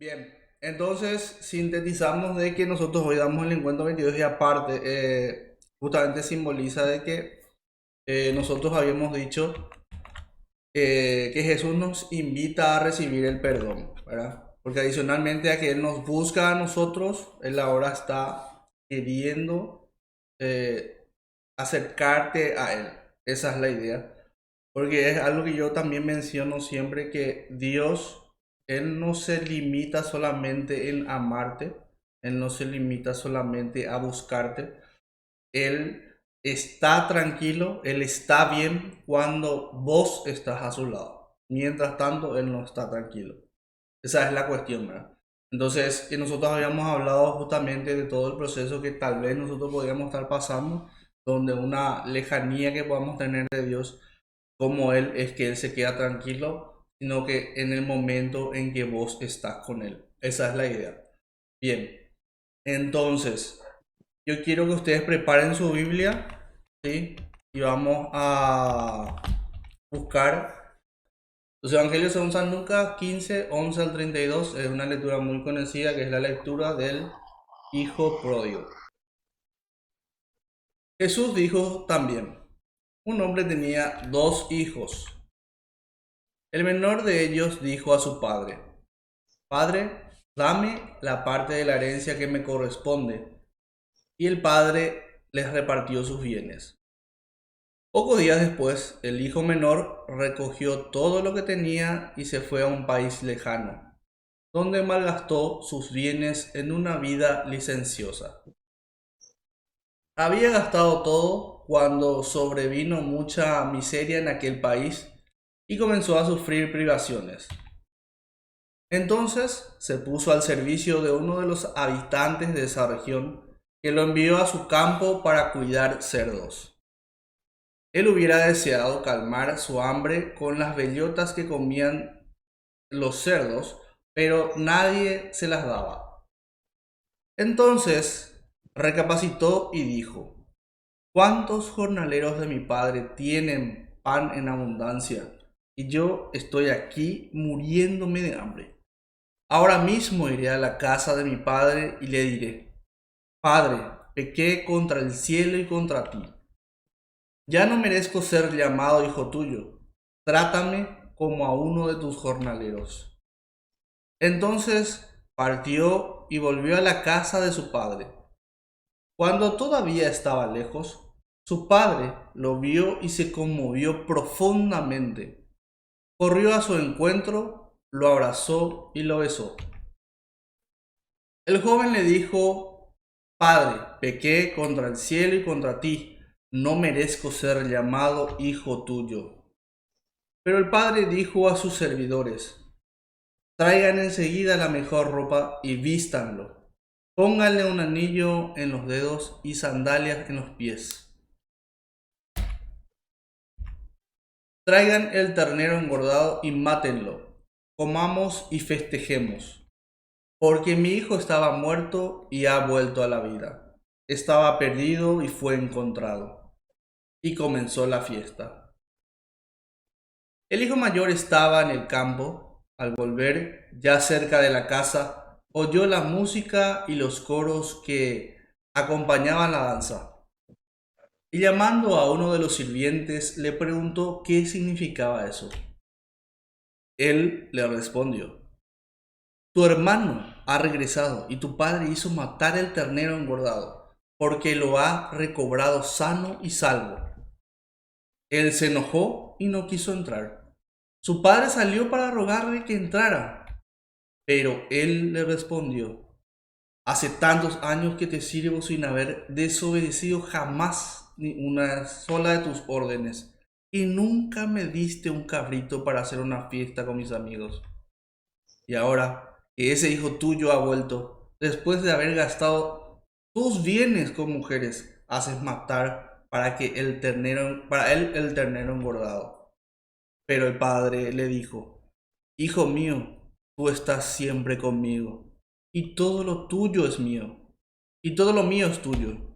Bien, entonces sintetizamos de que nosotros hoy damos el encuentro 22 y aparte justamente simboliza de que nosotros habíamos dicho que Jesús nos invita a recibir el perdón, ¿verdad? Porque adicionalmente a que Él nos busca a nosotros, Él ahora está queriendo eh, acercarte a Él. Esa es la idea. Porque es algo que yo también menciono siempre, que Dios, Él no se limita solamente en amarte, Él no se limita solamente a buscarte, Él está tranquilo, Él está bien cuando vos estás a su lado. Mientras tanto, Él no está tranquilo. Esa es la cuestión, ¿verdad? Entonces, que nosotros habíamos hablado justamente de todo el proceso que tal vez nosotros podríamos estar pasando, donde una lejanía que podamos tener de Dios como Él es que Él se queda tranquilo, sino que en el momento en que vos estás con Él. Esa es la idea. Bien, entonces, yo quiero que ustedes preparen su Biblia, ¿sí? Y vamos a buscar los Evangelios según San Lucas 15, 11 al 32. Es una lectura muy conocida que es la lectura del Hijo Pródigo. Jesús dijo también, un hombre tenía dos hijos. El menor de ellos dijo a su padre, Padre, dame la parte de la herencia que me corresponde. Y el padre les repartió sus bienes. Pocos días después, el hijo menor recogió todo lo que tenía y se fue a un país lejano, donde malgastó sus bienes en una vida licenciosa. Había gastado todo cuando sobrevino mucha miseria en aquel país y comenzó a sufrir privaciones. Entonces se puso al servicio de uno de los habitantes de esa región, que lo envió a su campo para cuidar cerdos. Él hubiera deseado calmar su hambre con las bellotas que comían los cerdos, pero nadie se las daba. Entonces recapacitó y dijo, ¿cuántos jornaleros de mi padre tienen pan en abundancia? Y yo estoy aquí muriéndome de hambre. Ahora mismo iré a la casa de mi padre y le diré, Padre, pequé contra el cielo y contra ti. Ya no merezco ser llamado hijo tuyo. Trátame como a uno de tus jornaleros. Entonces partió y volvió a la casa de su padre. Cuando todavía estaba lejos, su padre lo vio y se conmovió profundamente. Corrió a su encuentro, lo abrazó y lo besó. El joven le dijo, Padre, pequé contra el cielo y contra ti, no merezco ser llamado hijo tuyo. Pero el padre dijo a sus servidores, traigan enseguida la mejor ropa y vístanlo. Pónganle un anillo en los dedos y sandalias en los pies. Traigan el ternero engordado y mátenlo. Comamos y festejemos. Porque mi hijo estaba muerto y ha vuelto a la vida. Estaba perdido y fue encontrado. Y comenzó la fiesta. El hijo mayor estaba en el campo. Al volver, ya cerca de la casa, oyó la música y los coros que acompañaban la danza. Y llamando a uno de los sirvientes, le preguntó qué significaba eso. Él le respondió, tu hermano ha regresado y tu padre hizo matar el ternero engordado, porque lo ha recobrado sano y salvo. Él se enojó y no quiso entrar. Su padre salió para rogarle que entrara, pero él le respondió, hace tantos años que te sirvo sin haber desobedecido jamás ni una sola de tus órdenes, y nunca me diste un cabrito para hacer una fiesta con mis amigos. Y ahora que ese hijo tuyo ha vuelto, después de haber gastado tus bienes con mujeres, haces matar para él el ternero engordado. Pero el padre le dijo, hijo mío, tú estás siempre conmigo, y todo lo tuyo es mío, y todo lo mío es tuyo.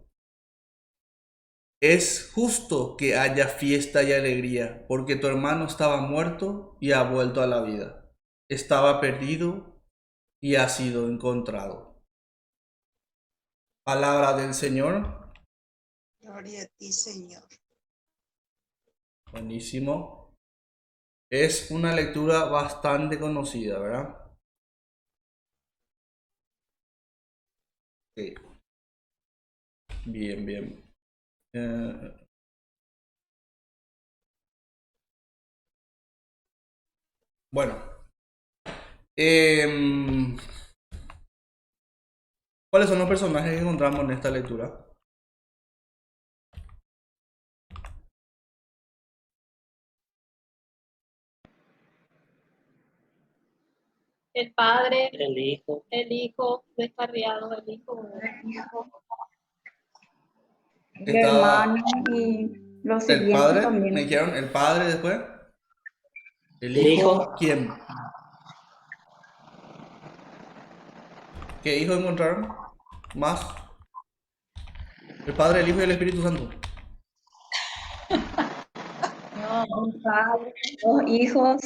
Es justo que haya fiesta y alegría, porque tu hermano estaba muerto y ha vuelto a la vida. Estaba perdido y ha sido encontrado. Palabra del Señor. Gloria a ti, Señor. Buenísimo. Es una lectura bastante conocida, ¿verdad? Sí. Bien, bien. Eh, bueno, em, ¿cuáles son los personajes que encontramos en esta lectura? El padre, el hijo descarriado, el hijo. El Estaba hermano y los el siguientes padre, me también. dijeron el padre después. El hijo, ¿quién? ¿Qué hijo encontraron? Más. El Padre, el Hijo y el Espíritu Santo. No, El padre, los hijos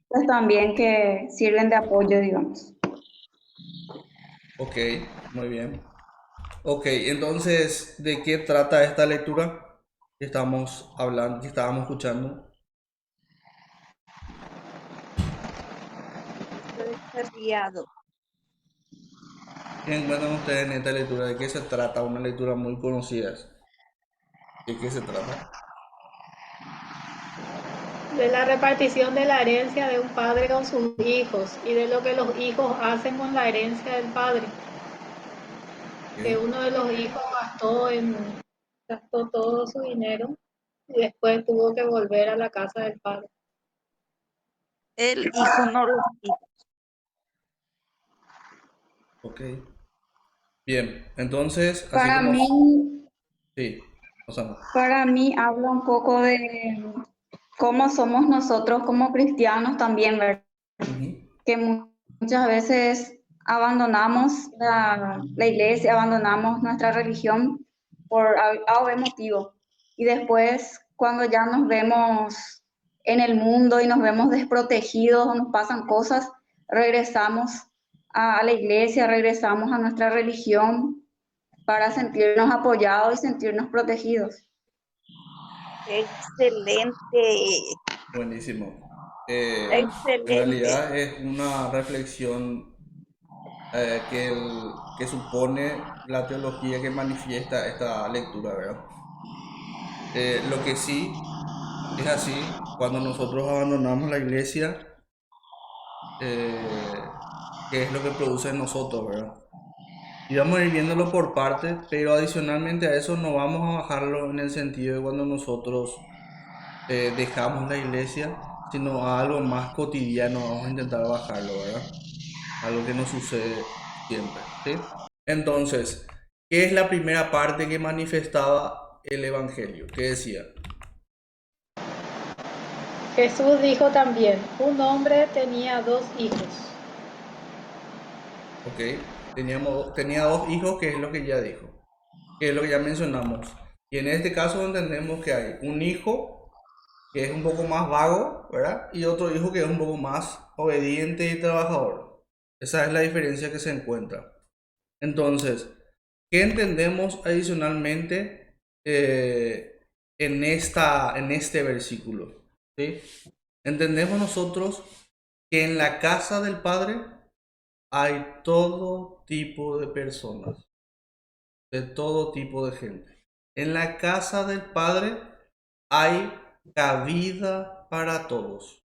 pues, también que sirven de apoyo, digamos. Ok, muy bien. Ok, entonces, ¿de qué trata esta lectura que estamos hablando, que estábamos escuchando? Hijo descarriado. ¿Qué encuentran ustedes en esta lectura? ¿De qué se trata? Una lectura muy conocida. ¿De qué se trata? de la repartición de la herencia de un padre con sus hijos y de lo que los hijos hacen con la herencia del padre. Que Ok, uno de los hijos gastó todo su dinero y después tuvo que volver a la casa del padre. El hijo no lo quita. ok. Bien, entonces, así Para como... mí, Sí, pasamos. para mí habla un poco de cómo somos nosotros como cristianos también, ¿verdad? Ujú. Que muchas veces abandonamos la iglesia, abandonamos nuestra religión por A o B motivo. Y después, cuando ya nos vemos en el mundo y nos vemos desprotegidos o nos pasan cosas, regresamos a la iglesia, regresamos a nuestra religión para sentirnos apoyados y sentirnos protegidos. Excelente, Buenísimo. En excelente. realidad es una reflexión que supone la teología que manifiesta esta lectura, ¿verdad? Lo que sí es así, cuando nosotros abandonamos la iglesia, ¿qué es lo que produce en nosotros, verdad? Y vamos a ir viéndolo por partes, pero adicionalmente a eso no vamos a bajarlo en el sentido de cuando nosotros dejamos la iglesia, sino a algo más cotidiano, vamos a intentar bajarlo, ¿verdad? Algo que nos sucede siempre, ¿sí? Entonces, ¿qué es la primera parte que manifestaba el Evangelio? ¿Qué decía? Jesús dijo también, un hombre tenía 2 hijos. ¿Ok? Tenía dos hijos, que es lo que ya dijo, que es lo que ya mencionamos. Y en este caso entendemos que hay un hijo que es un poco más vago, ¿verdad? Y otro hijo que es un poco más obediente y trabajador. Esa es la diferencia que se encuentra. Entonces, ¿qué entendemos adicionalmente en este versículo? ¿Sí? Entendemos nosotros que en la casa del Padre hay todo tipo de personas, de todo tipo de gente. En la casa del Padre hay cabida para todos.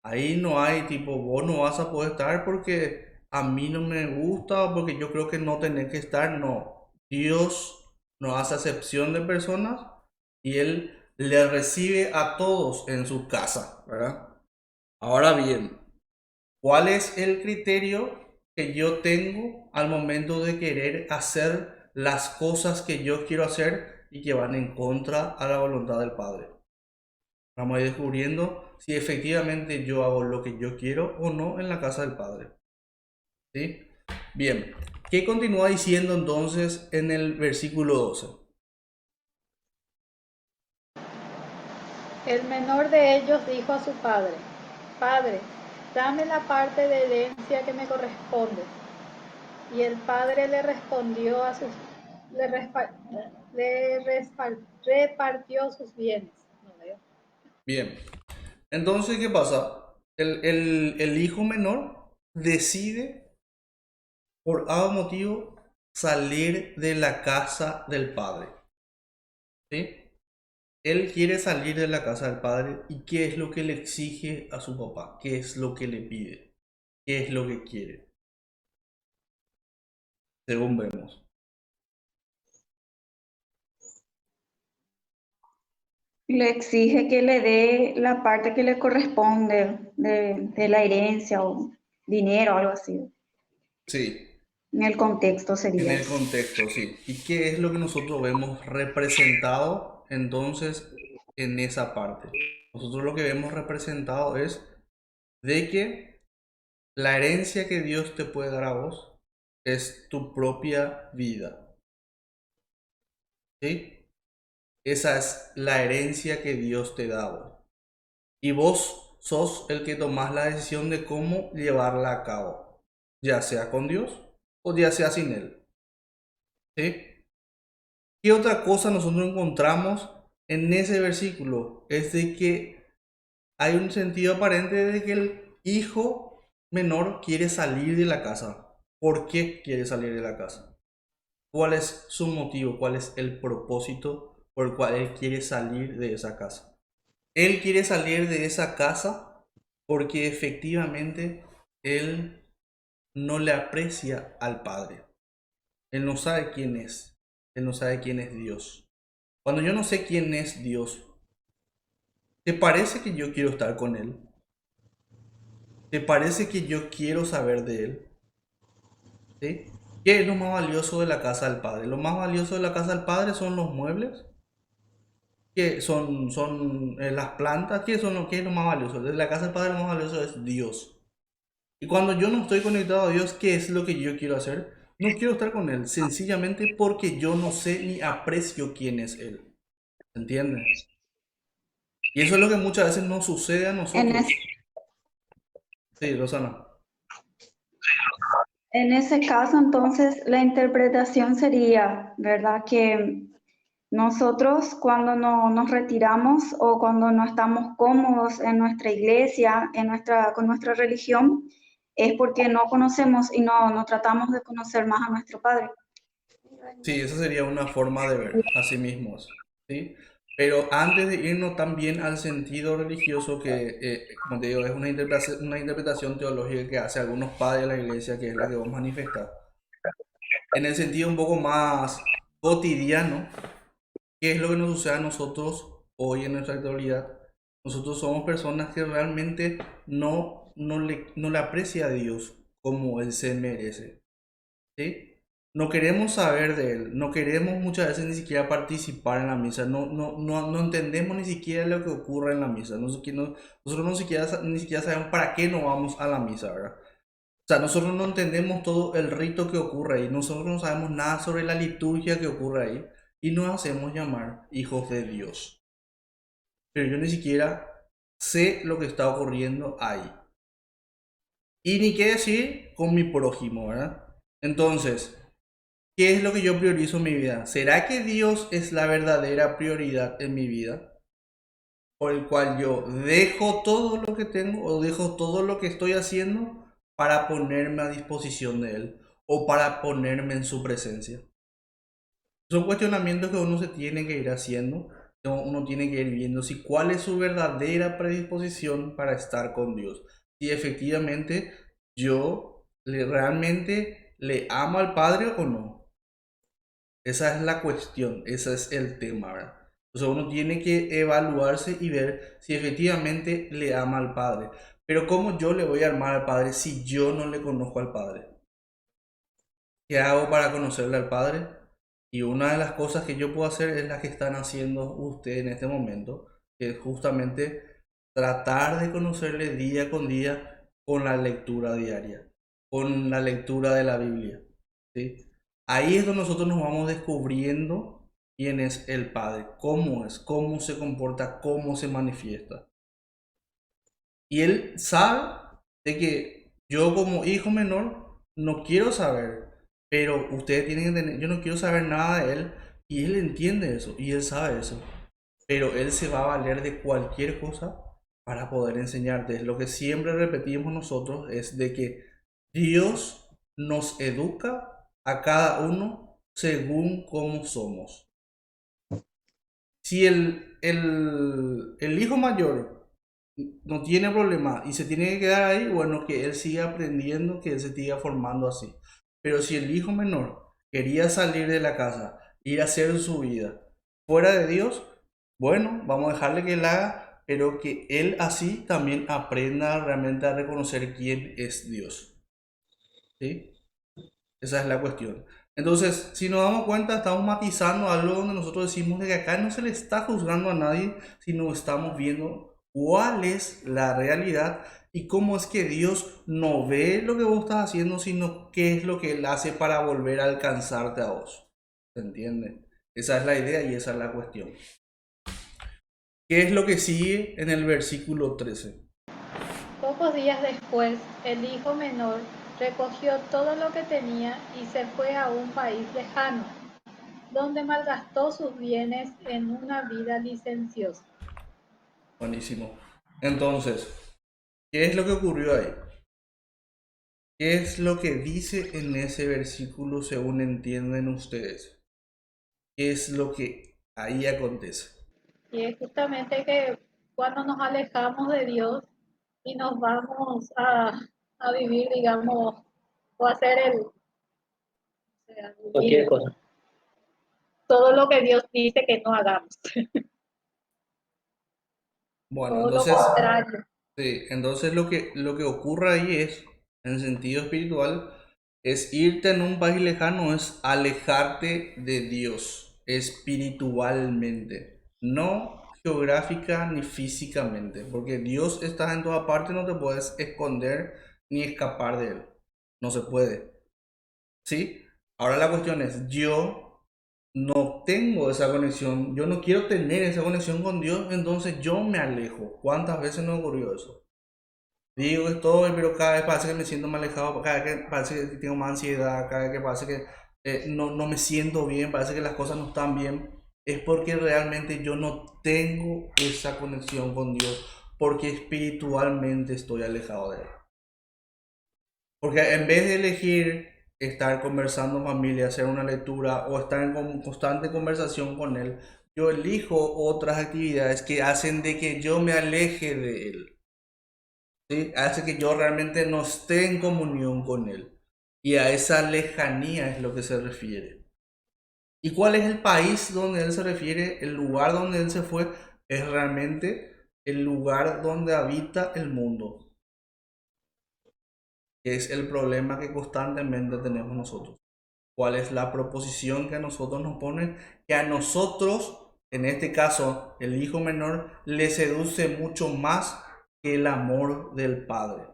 Ahí no hay tipo, vos no vas a poder estar porque a mí no me gusta o porque yo creo que no tenés que estar. No. Dios no hace acepción de personas y Él le recibe a todos en su casa, ¿verdad? Ahora bien, ¿cuál es el criterio que yo tengo al momento de querer hacer las cosas que yo quiero hacer y que van en contra a la voluntad del Padre? Vamos a ir descubriendo si efectivamente yo hago lo que yo quiero o no en la casa del Padre. ¿Sí? Bien, ¿qué continúa diciendo entonces en el versículo 12? El menor de ellos dijo a su padre, Padre, dame la parte de herencia que me corresponde. Y el padre le respondió a sus, le, respa- repartió sus bienes. No veo. Bien. Entonces, ¿qué pasa? El hijo menor decide, por algún motivo, salir de la casa del padre. ¿Sí? Él quiere salir de la casa del padre y ¿qué es lo que le exige a su papá? ¿Qué es lo que le pide? ¿Qué es lo que quiere? Según vemos. Le exige que le dé la parte que le corresponde de la herencia o dinero, algo así. Sí, En el contexto en sería. el contexto, sí. ¿Y qué es lo que nosotros vemos representado entonces en esa parte? Nosotros lo que vemos representado es de que la herencia que Dios te puede dar a vos es tu propia vida. ¿Sí? Esa es la herencia que Dios te da a vos. Y vos sos el que tomás la decisión de cómo llevarla a cabo, ya sea con Dios o ya sea sin Él. ¿Sí? ¿Qué otra cosa nosotros encontramos en ese versículo? Es de que hay un sentido aparente de que el hijo menor quiere salir de la casa. ¿Por qué quiere salir de la casa? ¿Cuál es su motivo? ¿Cuál es el propósito por el cual él quiere salir de esa casa? Él quiere salir de esa casa porque efectivamente él no le aprecia al Padre. Él no sabe quién es. Él no sabe quién es Dios. Cuando yo no sé quién es Dios, ¿te parece que yo quiero estar con Él? ¿Te parece que yo quiero saber de Él? ¿Sí? ¿Qué es lo más valioso de la casa del Padre? Lo más valioso de la casa del Padre son los muebles, que son las plantas, qué es lo más valioso? De la casa del Padre lo más valioso es Dios. Y cuando yo no estoy conectado a Dios, ¿qué es lo que yo quiero hacer? No quiero estar con Él, sencillamente porque yo no sé ni aprecio quién es Él. ¿Entienden? Y eso es lo que muchas veces nos sucede a En, nosotros. es- Sí, Rosana. en ese caso, entonces, la interpretación sería, ¿verdad? Que nosotros cuando nos retiramos o cuando no estamos cómodos en nuestra iglesia, con nuestra religión, es porque no conocemos y no tratamos de conocer más a nuestro Padre. Sí, esa sería una forma de ver a sí mismos, ¿sí? Pero antes de irnos también al sentido religioso que, como te digo, es una interpretación teológica que hace algunos padres de la iglesia, que es la que vos manifestás. En el sentido un poco más cotidiano, ¿qué es lo que nos sucede a nosotros hoy en nuestra actualidad? Nosotros somos personas que realmente no le aprecia a Dios como Él se merece, ¿sí? No queremos saber de Él, no queremos muchas veces ni siquiera participar en la misa, no entendemos ni siquiera lo que ocurre en la misa, nosotros ni siquiera sabemos para qué no vamos a la misa, ¿verdad? O sea, nosotros no entendemos todo el rito que ocurre ahí, nosotros no sabemos nada sobre la liturgia que ocurre ahí y nos hacemos llamar hijos de Dios. Pero yo ni siquiera sé lo que está ocurriendo ahí. Y ni qué decir con mi prójimo, ¿verdad? Entonces, ¿qué es lo que yo priorizo en mi vida? ¿Será que Dios es la verdadera prioridad en mi vida? Por el cual yo dejo todo lo que tengo o dejo todo lo que estoy haciendo para ponerme a disposición de Él o para ponerme en su presencia. Son cuestionamientos que uno se tiene que ir haciendo, uno tiene que ir viendo si cuál es su verdadera predisposición para estar con Dios. Si efectivamente realmente le amo al Padre o no. Esa es la cuestión, ese es el tema, ¿verdad? Entonces uno tiene que evaluarse y ver si efectivamente le ama al Padre. Pero ¿cómo yo le voy a amar al Padre si yo no le conozco al Padre? ¿Qué hago para conocerle al Padre? Y una de las cosas que yo puedo hacer es la que están haciendo ustedes en este momento, que es justamente tratar de conocerle día con día con la lectura diaria, con la lectura de la Biblia, ¿sí? Ahí es donde nosotros nos vamos descubriendo quién es el Padre, cómo es, cómo se comporta, cómo se manifiesta. Y Él sabe de que yo como hijo menor no quiero saber, pero ustedes tienen que entender, yo no quiero saber nada de él y él entiende eso y él sabe eso, pero él se va a valer de cualquier cosa para poder enseñarte. Es lo que siempre repetimos nosotros, es de que Dios nos educa a cada uno según cómo somos. Si el hijo mayor no tiene problema y se tiene que quedar ahí, bueno, que él siga aprendiendo, que él se siga formando así. Pero si el hijo menor quería salir de la casa, ir a hacer su vida fuera de Dios, bueno, vamos a dejarle que él haga, pero que él así también aprenda realmente a reconocer quién es Dios. ¿Sí? Esa es la cuestión. Entonces, si nos damos cuenta, estamos matizando algo donde nosotros decimos de que acá no se le está juzgando a nadie, sino estamos viendo cuál es la realidad y cómo es que Dios no ve lo que vos estás haciendo, sino qué es lo que Él hace para volver a alcanzarte a vos. ¿Se entiende? Esa es la idea y esa es la cuestión. ¿Qué es lo que sigue en el versículo 13? Pocos días después, el hijo menor recogió todo lo que tenía y se fue a un país lejano, donde malgastó sus bienes en una vida licenciosa. Buenísimo. Entonces, ¿qué es lo que ocurrió ahí? ¿Qué es lo que dice en ese versículo según entienden ustedes? ¿Qué es lo que ahí acontece? Y es justamente que cuando nos alejamos de Dios y nos vamos a vivir, digamos, o a hacer Cualquier cosa. todo lo que Dios dice que no hagamos, Bueno, todo lo entonces, contrario. sí, entonces lo que ocurre ahí es, en sentido espiritual, es irte en un país lejano, es alejarte de Dios espiritualmente, no geográfica ni físicamente, porque Dios está en toda parte, no te puedes esconder ni escapar de Él, no se puede, ¿sí? Ahora la cuestión es, yo no tengo esa conexión, yo no quiero tener esa conexión con Dios, entonces yo me alejo. ¿Cuántas veces no ocurrió eso? Digo que estoy, pero cada vez parece que me siento más alejado, cada vez que parece que tengo más ansiedad, cada vez que parece que no me siento bien, parece que las cosas no están bien, es porque realmente yo no tengo esa conexión con Dios, porque espiritualmente estoy alejado de Él. Porque en vez de elegir estar conversando en familia, hacer una lectura o estar en constante conversación con Él, yo elijo otras actividades que hacen de que yo me aleje de Él. ¿Sí? Hace que yo realmente no esté en comunión con Él. Y a esa lejanía es lo que se refiere. ¿Y cuál es el país donde Él se refiere? El lugar donde Él se fue es realmente el lugar donde habita el mundo, que es el problema que constantemente tenemos nosotros. ¿Cuál es la proposición que a nosotros nos ponen? Que a nosotros, en este caso, el hijo menor, le seduce mucho más que el amor del padre.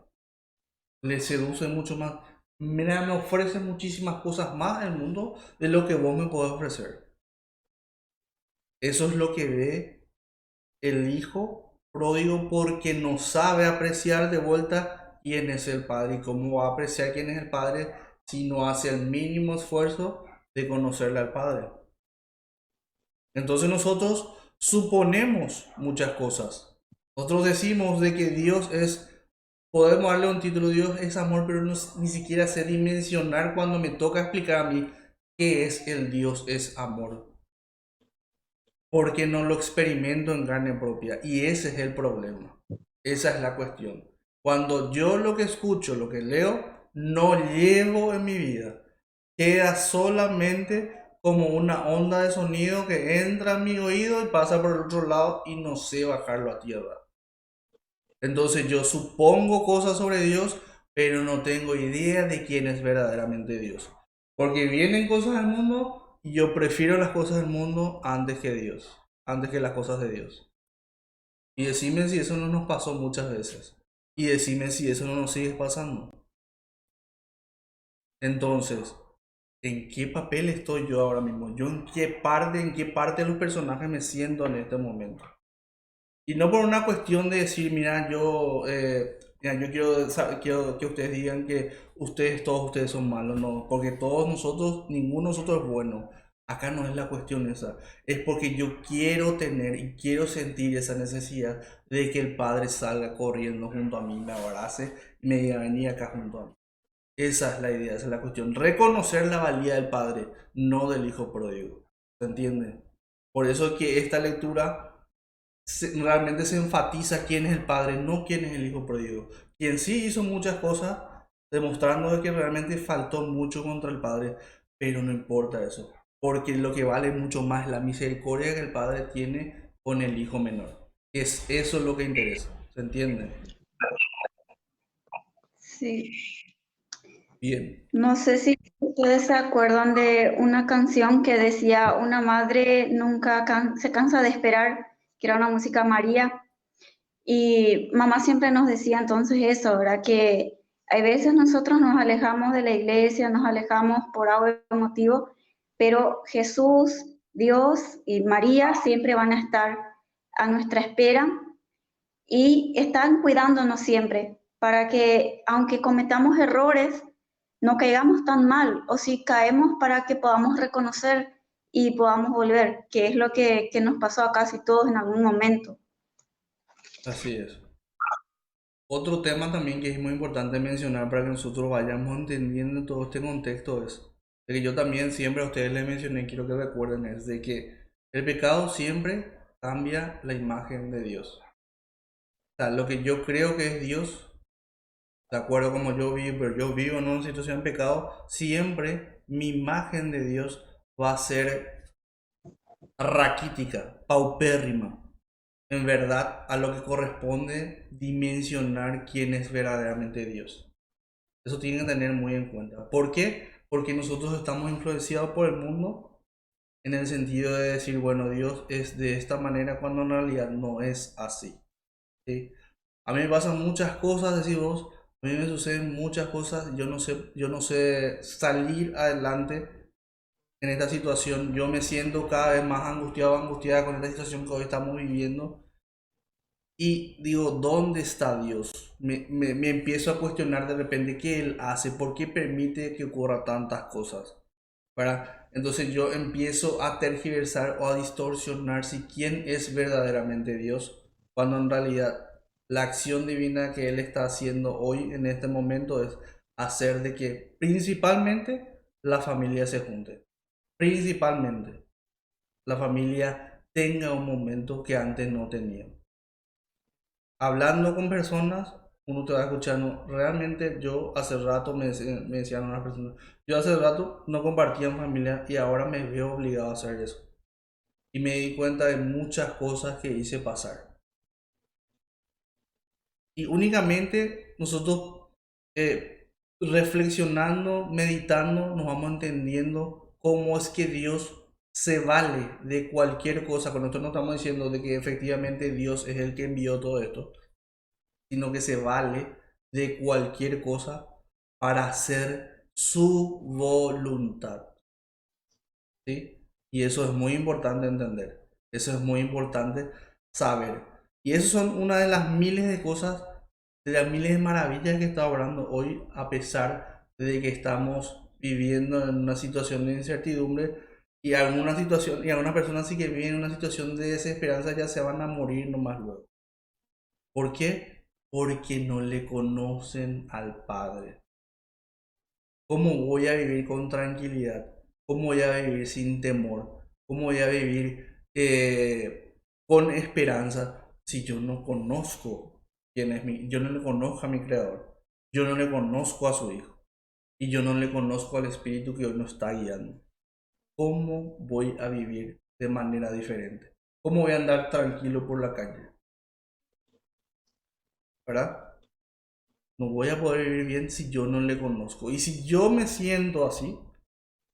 Le seduce mucho más. Mira, me ofrece muchísimas cosas más el mundo de lo que vos me podés ofrecer. Eso es lo que ve el hijo pródigo porque no sabe apreciar de vuelta quién es el padre y cómo va a apreciar quién es el padre si no hace el mínimo esfuerzo de conocerle al padre. Entonces nosotros suponemos muchas cosas. Nosotros decimos de que Dios es, podemos darle un título, Dios es amor, pero no, ni siquiera sé dimensionar cuando me toca explicar a mí qué es el Dios es amor. Porque no lo experimento en carne propia y ese es el problema. Esa es la cuestión. Cuando yo lo que escucho, lo que leo, no llevo en mi vida, queda solamente como una onda de sonido que entra en mi oído y pasa por el otro lado y no sé bajarlo a tierra. Entonces yo supongo cosas sobre Dios, pero no tengo idea de quién es verdaderamente Dios. Porque vienen cosas del mundo y yo prefiero las cosas del mundo antes que Dios, antes que las cosas de Dios. Y decime si eso no nos pasó muchas veces. Y decime si eso no nos sigue pasando. Entonces, ¿en qué papel estoy yo ahora mismo? ¿Yo en qué parte de los personajes me siento en este momento? Y no por una cuestión de decir, mira, yo Mira, yo quiero que ustedes digan que todos ustedes son malos, no, porque todos nosotros, ninguno de nosotros es bueno. Acá no es la cuestión esa, es porque yo quiero tener y quiero sentir esa necesidad de que el Padre salga corriendo junto a mí, me abrace y me diga, vení acá junto a mí. Esa es la idea, esa es la cuestión. Reconocer la valía del Padre, no del Hijo pródigo. ¿Se entiende? Por eso es que esta lectura realmente se enfatiza quién es el Padre, no quién es el Hijo pródigo. Quien sí hizo muchas cosas, demostrando que realmente faltó mucho contra el Padre, pero no importa eso, porque lo que vale mucho más es la misericordia que el Padre tiene con el Hijo menor. Es eso lo que interesa, ¿se entiende? Sí. Bien. No sé si ustedes se acuerdan de una canción que decía una madre nunca se cansa de esperar, que era una música María. Y mamá siempre nos decía entonces eso, ¿verdad? Que hay veces nosotros nos alejamos de la iglesia, nos alejamos por algún motivo, pero Jesús, Dios y María siempre van a estar a nuestra espera y están cuidándonos siempre para que aunque cometamos errores, no caigamos tan mal, o si caemos para que podamos reconocer y podamos volver, que es lo que nos pasó a casi todos en algún momento. Así es. Otro tema también que es muy importante mencionar para que nosotros vayamos entendiendo todo este contexto es de que yo también siempre a ustedes les mencioné, quiero que recuerden, es de que el pecado siempre cambia la imagen de Dios. O sea, lo que yo creo que es Dios, de acuerdo como yo vivo, pero yo vivo en una situación de pecado, siempre mi imagen de Dios va a ser raquítica, paupérrima. En verdad, a lo que corresponde dimensionar quién es verdaderamente Dios. Eso tienen que tener muy en cuenta. ¿Por qué? Porque nosotros estamos influenciados por el mundo en el sentido de decir, bueno, Dios es de esta manera cuando en realidad no es así. ¿Sí? A mí me pasan muchas cosas, decís vos, a mí me suceden muchas cosas, yo no sé salir adelante en esta situación, yo me siento cada vez más angustiado, angustiada con esta situación que hoy estamos viviendo y digo, ¿dónde está Dios? Me empiezo a cuestionar de repente qué Él hace, por qué permite que ocurra tantas cosas, ¿verdad? Entonces yo empiezo a tergiversar o a distorsionar si quién es verdaderamente Dios, cuando en realidad la acción divina que Él está haciendo hoy en este momento es hacer de que principalmente la familia se junte, principalmente la familia tenga un momento que antes no tenía. Hablando con personas, uno te va escuchando. Realmente yo hace rato me decían unas personas, yo hace rato no compartía en familia y ahora me veo obligado a hacer eso. Y me di cuenta de muchas cosas que hice pasar. Y únicamente nosotros reflexionando, meditando, nos vamos entendiendo cómo es que Dios se vale de cualquier cosa. Con esto no estamos diciendo de que efectivamente Dios es el que envió todo esto, sino que se vale de cualquier cosa para hacer su voluntad. ¿Sí? Y eso es muy importante entender. Eso es muy importante saber. Y eso son una de las miles de cosas, de las miles de maravillas que está obrando hoy, a pesar de que estamos viviendo en una situación de incertidumbre y alguna situación, y algunas personas sí que viven en una situación de desesperanza, ya se van a morir nomás luego. ¿Por qué? Porque no le conocen al Padre. ¿Cómo voy a vivir con tranquilidad? ¿Cómo voy a vivir sin temor? ¿Cómo voy a vivir con esperanza si yo no conozco quién es yo no le conozco a mi Creador, yo no le conozco a su Hijo y yo no le conozco al Espíritu que hoy nos está guiando? ¿Cómo voy a vivir de manera diferente? ¿Cómo voy a andar tranquilo por la calle? ¿Verdad? No voy a poder vivir bien si yo no le conozco. Y si yo me siento así,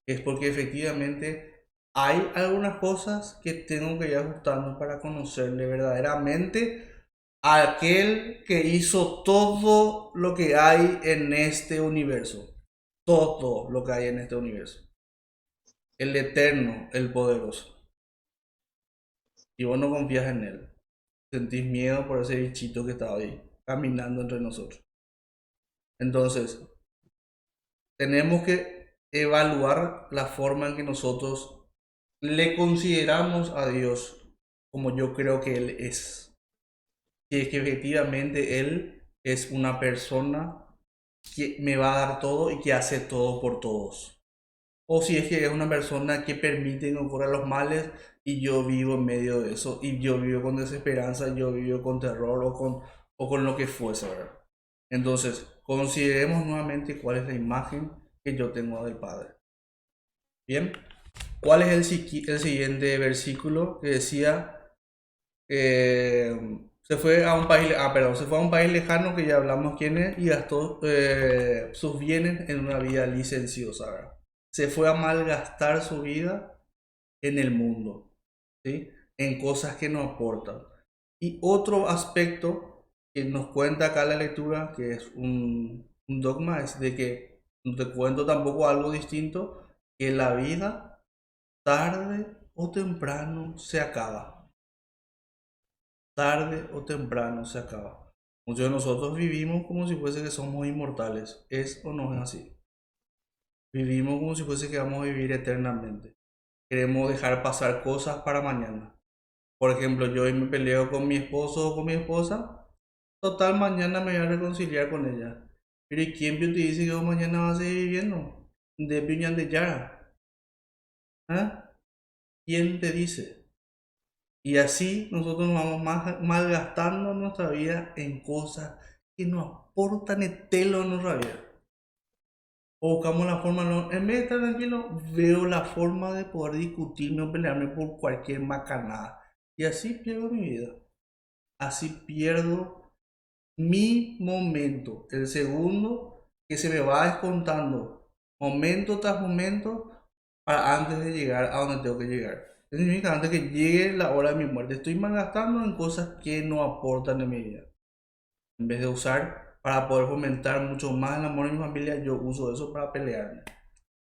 es porque efectivamente hay algunas cosas que tengo que ir ajustando para conocerle verdaderamente a aquel que hizo todo lo que hay en este universo. Todo lo que hay en este universo. El eterno, el poderoso. Y vos no confías en él. Sentís miedo por ese bichito que está ahí caminando entre nosotros. Entonces, tenemos que evaluar la forma en que nosotros le consideramos a Dios como yo creo que Él es. Si es que efectivamente Él es una persona que me va a dar todo y que hace todo por todos. O si es que es una persona que permite que ocurran los males y yo vivo en medio de eso, y yo vivo con desesperanza, yo vivo con terror o con lo que fuese, ¿verdad? Entonces, consideremos nuevamente cuál es la imagen que yo tengo del Padre. Bien, ¿cuál es el siguiente versículo que decía? Se fue a un país, se fue a un país lejano, que ya hablamos quién es, y gastó sus bienes en una vida licenciosa, ¿verdad? Se fue a malgastar su vida en el mundo, ¿sí? En cosas que no aportan. Y otro aspecto que nos cuenta acá la lectura, que es un dogma, es de que no te cuento tampoco algo distinto, que la vida tarde o temprano se acaba. Tarde o temprano se acaba. Muchos de nosotros vivimos como si fuese que somos inmortales. ¿Es o no es así? Vivimos como si fuese que vamos a vivir eternamente. Queremos dejar pasar cosas para mañana. Por ejemplo, yo hoy me peleo con mi esposo o con mi esposa. Total, mañana me voy a reconciliar con ella. Pero ¿y quién te dice que vos mañana vas a seguir viviendo? De piña de Yara. ¿Ah? ¿Quién te dice? Y así nosotros nos vamos malgastando nuestra vida en cosas que no aportan el telo en nuestra vida. O buscamos la forma, no, en vez de estar tranquilo, veo la forma de poder discutirme o pelearme por cualquier macanada. Y así pierdo mi vida. Así pierdo mi momento. El segundo que se me va descontando, momento tras momento, para antes de llegar a donde tengo que llegar. Eso significa antes que llegue la hora de mi muerte. Estoy malgastando en cosas que no aportan en mi vida. En vez de usar para poder fomentar mucho más el amor en mi familia, yo uso eso para pelearme.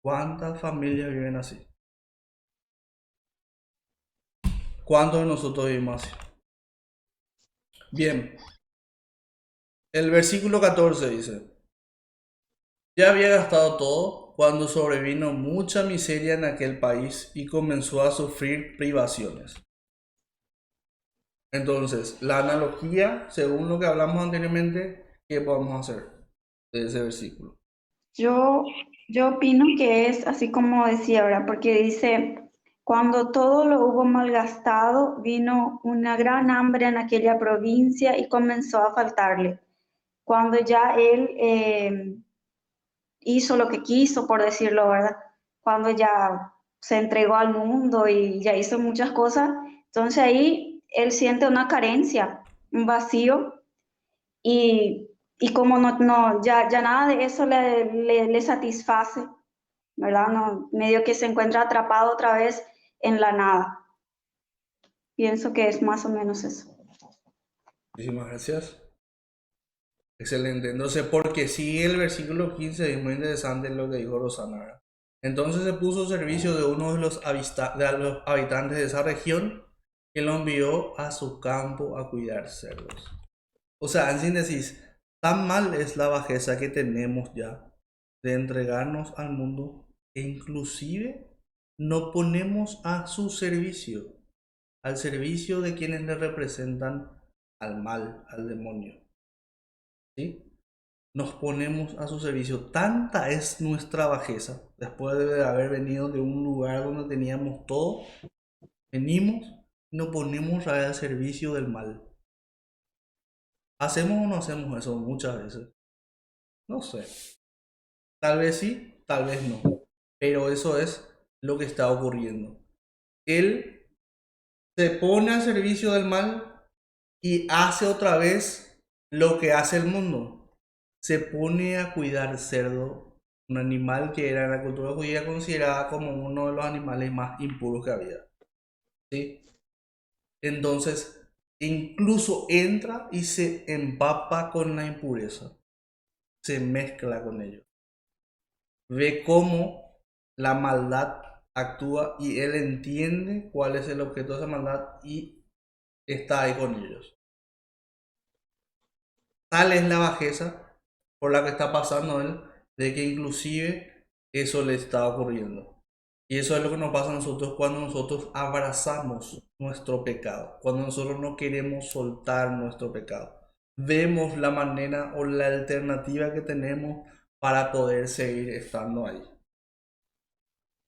¿Cuántas familias viven así? ¿Cuántos de nosotros vivimos así? Bien, el versículo 14 dice: ya había gastado todo cuando sobrevino mucha miseria en aquel país y comenzó a sufrir privaciones. Entonces, la analogía, según lo que hablamos anteriormente, ¿qué podemos hacer de ese versículo? Yo, yo opino que es así como decía ahora, porque dice, cuando todo lo hubo malgastado, vino una gran hambre en aquella provincia y comenzó a faltarle. Cuando ya él hizo lo que quiso, por decirlo, ¿verdad? Cuando ya se entregó al mundo y ya hizo muchas cosas, entonces ahí él siente una carencia, un vacío y como ya nada de eso le satisface, ¿verdad? No, medio que se encuentra atrapado otra vez en la nada. Pienso que es más o menos eso. Muchísimas gracias. Excelente. Entonces, porque sigue el versículo 15, es muy interesante lo que dijo Rosana, ¿verdad? Entonces se puso al servicio de uno de los habitantes de esa región, que lo envió a su campo a cuidar cerdos. O sea, en síntesis, tan mal es la bajeza que tenemos ya de entregarnos al mundo que inclusive no ponemos a su servicio, al servicio de quienes le representan al mal, al demonio. ¿Sí? Nos ponemos a su servicio. Tanta es nuestra bajeza, después de haber venido de un lugar donde teníamos todo, venimos y nos ponemos al servicio del mal. ¿Hacemos o no hacemos eso muchas veces? No sé. Tal vez sí, tal vez no. Pero eso es lo que está ocurriendo. Él se pone al servicio del mal y hace otra vez lo que hace el mundo. Se pone a cuidar cerdo, un animal que era en la cultura judía considerada como uno de los animales más impuros que había. ¿Sí? Entonces, incluso entra y se empapa con la impureza. Se mezcla con ello. Ve cómo la maldad actúa y él entiende cuál es el objeto de esa maldad y está ahí con ellos. tal es la bajeza por la que está pasando él, de que inclusive eso le está ocurriendo. Y eso es lo que nos pasa a nosotros cuando nosotros abrazamos nuestro pecado, cuando nosotros no queremos soltar nuestro pecado. Vemos la manera o la alternativa que tenemos para poder seguir estando ahí.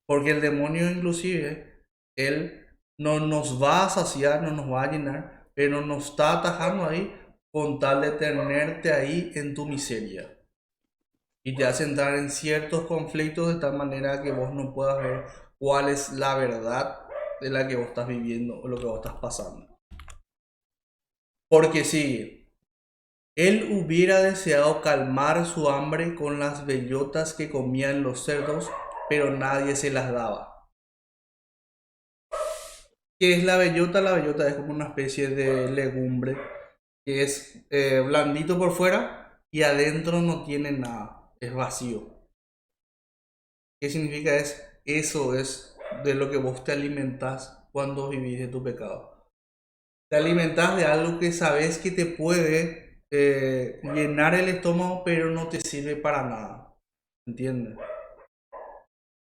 Porque el demonio inclusive, él no nos va a saciar, no nos va a llenar, pero nos está atajando ahí con tal de tenerte ahí en tu miseria. Y te hace entrar en ciertos conflictos de tal manera que vos no puedas ver cuál es la verdad de la que vos estás viviendo o lo que vos estás pasando. Porque si él hubiera deseado calmar su hambre con las bellotas que comían los cerdos, pero nadie se las daba. ¿Qué es la bellota? La bellota es como una especie de legumbre que es blandito por fuera y adentro no tiene nada, es vacío. ¿Qué significa? Eso es de lo que vos te alimentás cuando vivís de tu pecado. Te alimentás de algo que sabes que te puede llenar el estómago, pero no te sirve para nada. ¿Entiendes?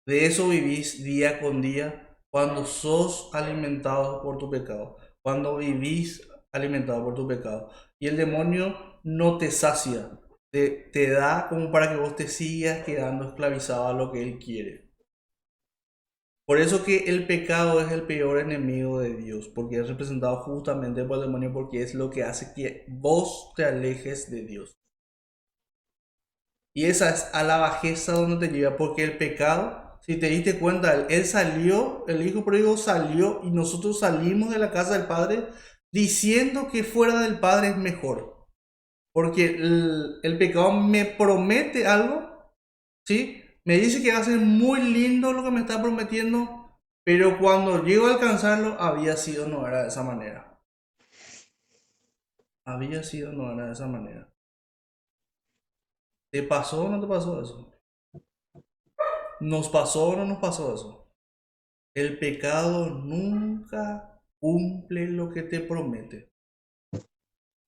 De eso vivís día con día cuando sos alimentado por tu pecado. Cuando vivís alimentado por tu pecado. Y el demonio no te sacia. Te da como para que vos te sigas quedando esclavizado a lo que él quiere. Por eso que el pecado es el peor enemigo de Dios, porque es representado justamente por el demonio, porque es lo que hace que vos te alejes de Dios. Y esa es a la bajeza donde te lleva, porque el pecado, si te diste cuenta, él salió, el hijo pródigo salió y nosotros salimos de la casa del Padre diciendo que fuera del Padre es mejor. Porque el pecado me promete algo, ¿sí? Me dice que va a ser muy lindo lo que me está prometiendo, pero cuando llego a alcanzarlo, había sido no era de esa manera. Había sido no era de esa manera. ¿Te pasó o no te pasó eso? ¿Nos pasó o no nos pasó eso? El pecado nunca cumple lo que te promete.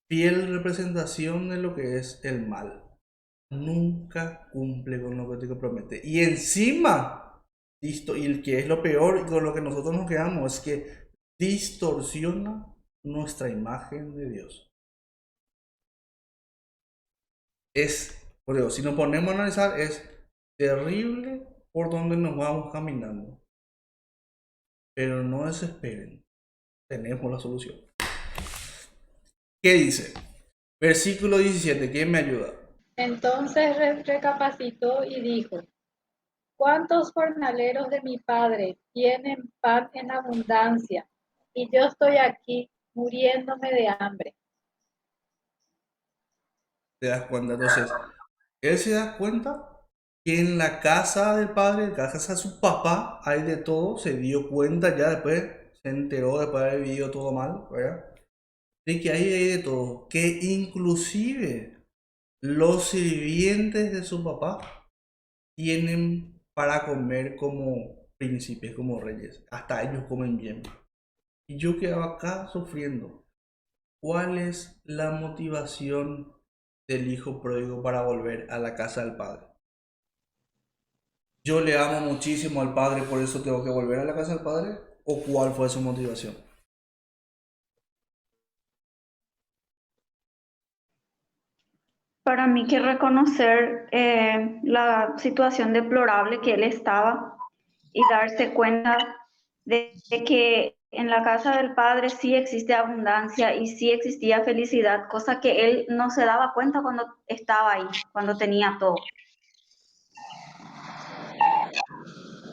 Fiel representación de lo que es el mal. Nunca cumple con lo que te promete. Y encima, y el que es lo peor y con lo que nosotros nos quedamos, es que distorsiona nuestra imagen de Dios. Por Dios, si nos ponemos a analizar, es terrible por donde nos vamos caminando. Pero no desesperen, tenemos la solución. ¿Qué dice? Versículo 17, ¿quién me ayuda? Entonces recapacitó y dijo: ¿Cuántos jornaleros de mi padre tienen pan en abundancia? Y yo estoy aquí muriéndome de hambre. ¿Te das cuenta? Entonces, él se da cuenta que en la casa del padre, en la casa de su papá, hay de todo. Se dio cuenta ya después, se enteró después de haber vivido todo mal, ¿verdad? De que hay de todo. Que inclusive los sirvientes de su papá tienen para comer como príncipes, como reyes. Hasta ellos comen bien. Y yo quedaba acá sufriendo. ¿Cuál es la motivación del hijo pródigo para volver a la casa del padre? Yo le amo muchísimo al padre, por eso tengo que volver a la casa del padre. ¿O cuál fue su motivación? Para mí que reconocer la situación deplorable que él estaba y darse cuenta de que en la casa del Padre sí existe abundancia y sí existía felicidad, cosa que él no se daba cuenta cuando estaba ahí, cuando tenía todo.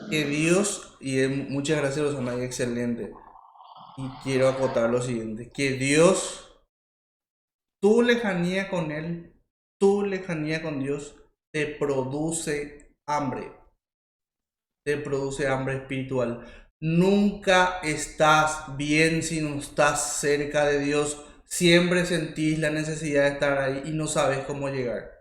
Que Dios, muchas gracias Rosana, excelente. Y quiero acotar lo siguiente, que Dios, tu lejanía con Él, tu lejanía con Dios, te produce hambre espiritual. Nunca estás bien si no estás cerca de Dios. Siempre sentís la necesidad de estar ahí y no sabes cómo llegar.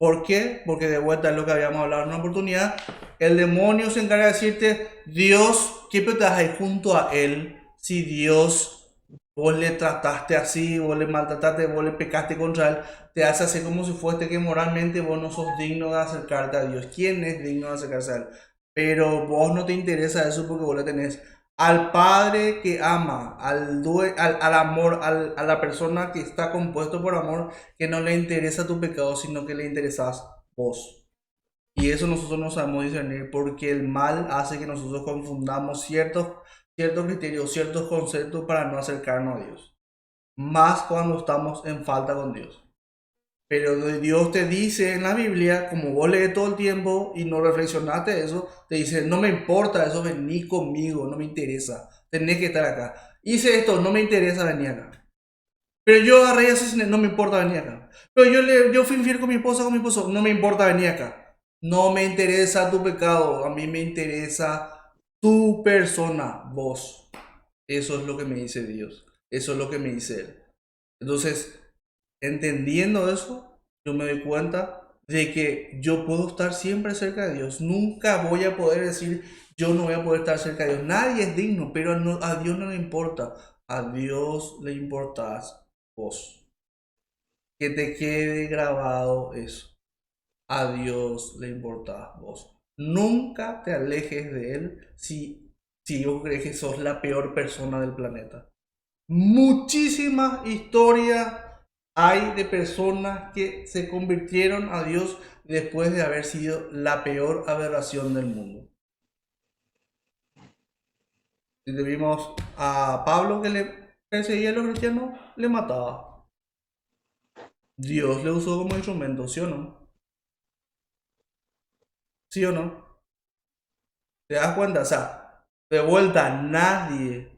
¿Por qué? Porque de vuelta es lo que habíamos hablado en una oportunidad. El demonio se encarga de decirte, Dios, ¿qué estás ahí junto a Él si Dios vos le trataste así, vos le maltrataste, vos le pecaste contra él, te hace así como si fuese que moralmente vos no sos digno de acercarte a Dios. ¿Quién es digno de acercarse a él? Pero vos no te interesa eso porque vos le tenés al Padre que ama, al amor, a la persona que está compuesto por amor, que no le interesa tu pecado, sino que le interesás vos. Y eso nosotros no sabemos discernir porque el mal hace que nosotros confundamos ciertos criterios, ciertos conceptos para no acercarnos a Dios. Más cuando estamos en falta con Dios. Pero Dios te dice en la Biblia, como vos lees todo el tiempo y no reflexionaste eso, te dice, no me importa eso, vení conmigo, no me interesa, tenés que estar acá. Hice esto, no me interesa venir acá. Pero yo agarré y asesiné, no me importa venir acá. Pero yo fui infiel con mi esposa, con mi esposo, no me importa venir acá. No me interesa tu pecado, a mí me interesa tu persona, vos. Eso es lo que me dice Dios, eso es lo que me dice Él. Entonces, entendiendo eso, yo me doy cuenta de que yo puedo estar siempre cerca de Dios. Nunca voy a poder decir, yo no voy a poder estar cerca de Dios. Nadie es digno, pero a Dios no le importa. A Dios le importás vos. Que te quede grabado eso. A Dios le importás vos. Nunca te alejes de Él si vos crees que sos la peor persona del planeta. Muchísimas historias hay de personas que se convirtieron a Dios después de haber sido la peor aberración del mundo. Si vimos a Pablo que le perseguía a los cristianos, le mataba. Dios le usó como instrumento, ¿sí o no? ¿Sí o no? ¿Te das cuenta? O sea, de vuelta, nadie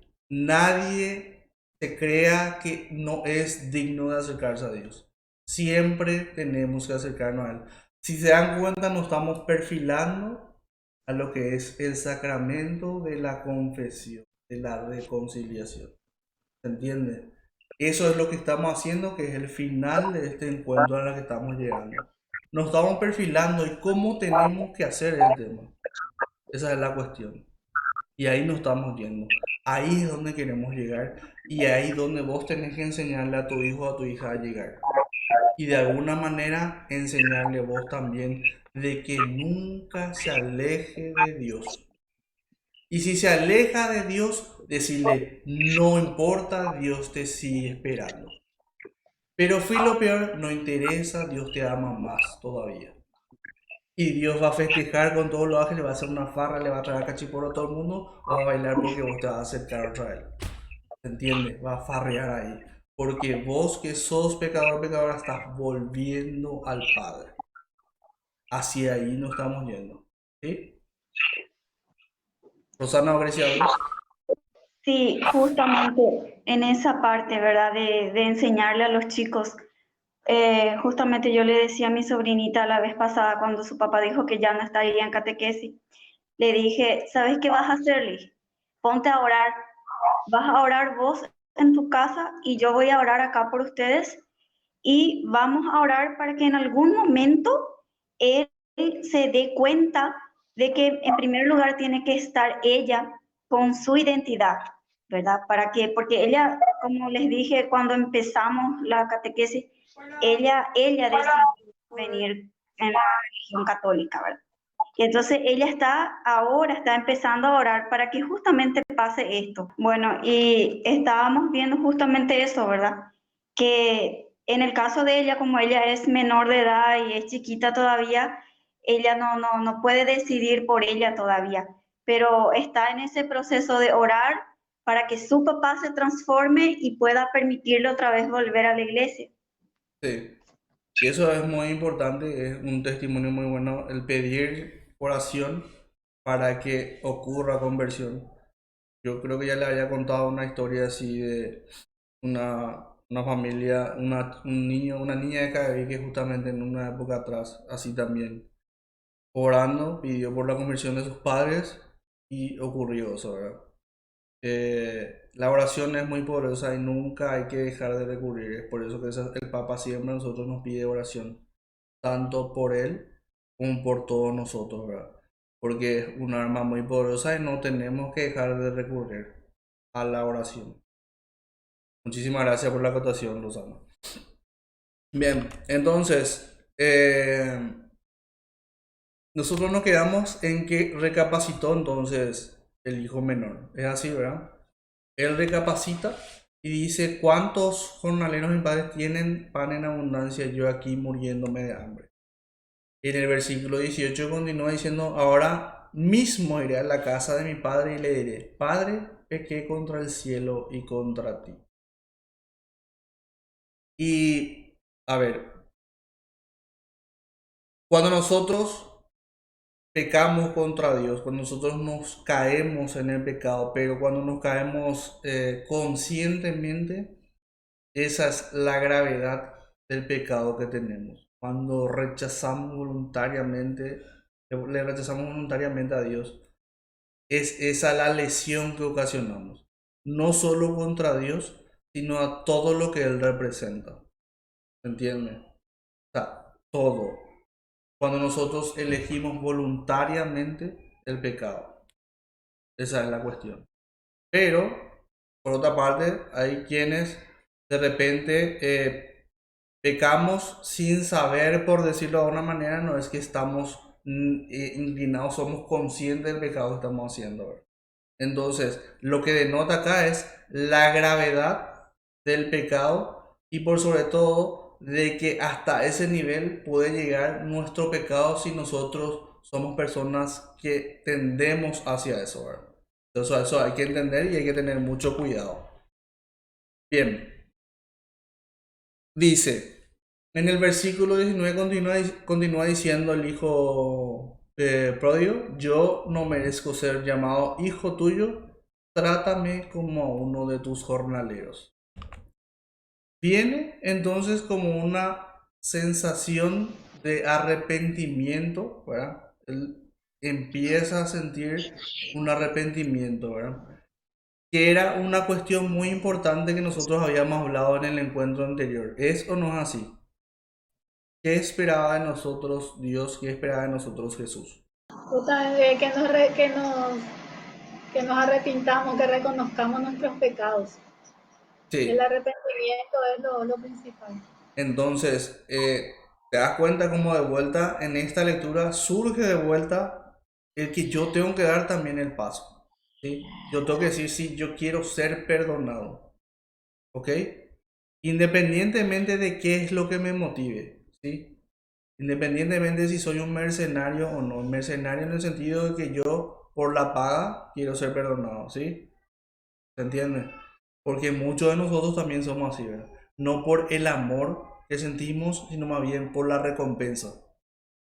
se crea que no es digno de acercarse a Dios. Siempre tenemos que acercarnos a Él. Si se dan cuenta, nos estamos perfilando a lo que es el sacramento de la confesión, de la reconciliación. ¿Se entiende? Eso es lo que estamos haciendo, que es el final de este encuentro al que estamos llegando. Nos estamos perfilando y cómo tenemos que hacer el tema. Esa es la cuestión. Y ahí nos estamos yendo. Ahí es donde queremos llegar. Y ahí es donde vos tenés que enseñarle a tu hijo o a tu hija a llegar. Y de alguna manera enseñarle vos también de que nunca se aleje de Dios. Y si se aleja de Dios, decirle, no importa, Dios te sigue esperando. Pero fui lo peor, no interesa, Dios te ama más todavía. Y Dios va a festejar con todos los ángeles, le va a hacer una farra, le va a traer cachiporo a todo el mundo, va a bailar porque vos te vas a acercar otra vez. ¿Se entiende? Va a farrear ahí. Porque vos que sos pecador, pecadora, estás volviendo al Padre. Hacia ahí nos estamos yendo. ¿Sí? Rosana, ¿ofrece algo? Sí, justamente en esa parte, ¿verdad? De enseñarle a los chicos. Justamente yo le decía a mi sobrinita la vez pasada cuando su papá dijo que ya no estaría en catequesis, le dije, ¿sabes qué vas a hacer, Liz? Ponte a orar. Vas a orar vos en tu casa y yo voy a orar acá por ustedes y vamos a orar para que en algún momento él se dé cuenta de que en primer lugar tiene que estar ella con su identidad, ¿verdad? Para que, porque ella, como les dije cuando empezamos la catequesis, ella decidió venir en la religión católica, ¿verdad? Y entonces ella ahora está empezando a orar para que justamente pase esto. Bueno, y estábamos viendo justamente eso, ¿verdad? Que en el caso de ella, como ella es menor de edad y es chiquita todavía, ella no puede decidir por ella todavía, pero está en ese proceso de orar para que su papá se transforme y pueda permitirle otra vez volver a la iglesia. Sí. Y eso es muy importante, es un testimonio muy bueno, el pedir oración para que ocurra conversión. Yo creo que ya le había contado una historia así de una familia, un niño, una niña de Cadeví que justamente en una época atrás, así también, orando, pidió por la conversión de sus padres y ocurrió eso, ¿verdad? La oración es muy poderosa y nunca hay que dejar de recurrir. Es por eso que el Papa siempre a nosotros nos pide oración, tanto por él como por todos nosotros, ¿verdad? Porque es un arma muy poderosa y no tenemos que dejar de recurrir a la oración. Muchísimas gracias por la acotación, Rosana. Bien, entonces, nosotros nos quedamos en que recapacitó entonces el hijo menor. Es así, ¿verdad? Él recapacita y dice, ¿cuántos jornaleros mis padres tienen pan en abundancia? Yo aquí muriéndome de hambre. En el versículo 18 continúa diciendo, ahora mismo iré a la casa de mi padre y le diré, Padre, pequé contra el cielo y contra ti. Y, a ver, cuando nosotros pecamos contra Dios, cuando nosotros nos caemos en el pecado, pero cuando nos caemos conscientemente, esa es la gravedad del pecado que tenemos. Cuando rechazamos voluntariamente, le rechazamos voluntariamente a Dios, es esa la lesión que ocasionamos. No solo contra Dios, sino a todo lo que Él representa. ¿Entiendes? O sea, todo. Cuando nosotros elegimos voluntariamente el pecado. Esa es la cuestión. Pero, por otra parte, hay quienes de repente pecamos sin saber, por decirlo de alguna manera, no es que estamos inclinados, somos conscientes del pecado que estamos haciendo, ¿verdad? Entonces, lo que denota acá es la gravedad del pecado y por sobre todo de que hasta ese nivel puede llegar nuestro pecado si nosotros somos personas que tendemos hacia eso, ¿verdad? Entonces, eso hay que entender y hay que tener mucho cuidado. Bien, dice, en el versículo 19 continúa diciendo el hijo pródigo, yo no merezco ser llamado hijo tuyo, trátame como a uno de tus jornaleros. Viene entonces como una sensación de arrepentimiento, ¿verdad? Él empieza a sentir un arrepentimiento, ¿verdad? Que era una cuestión muy importante que nosotros habíamos hablado en el encuentro anterior. ¿Es o no es así? ¿Qué esperaba de nosotros Dios? ¿Qué esperaba de nosotros Jesús? Justamente que nos arrepintamos, que reconozcamos nuestros pecados. El Sí. arrepentimiento es lo principal. Entonces, te das cuenta como de vuelta en esta lectura surge de vuelta el que yo tengo que dar también el paso. ¿Sí? Yo tengo que decir, sí, yo quiero ser perdonado. ¿Ok? Independientemente de qué es lo que me motive. ¿Sí? Independientemente de si soy un mercenario o no. Mercenario en el sentido de que yo por la paga quiero ser perdonado. ¿Sí? ¿Se entiende? Porque muchos de nosotros también somos así, ¿verdad? No por el amor que sentimos, sino más bien por la recompensa.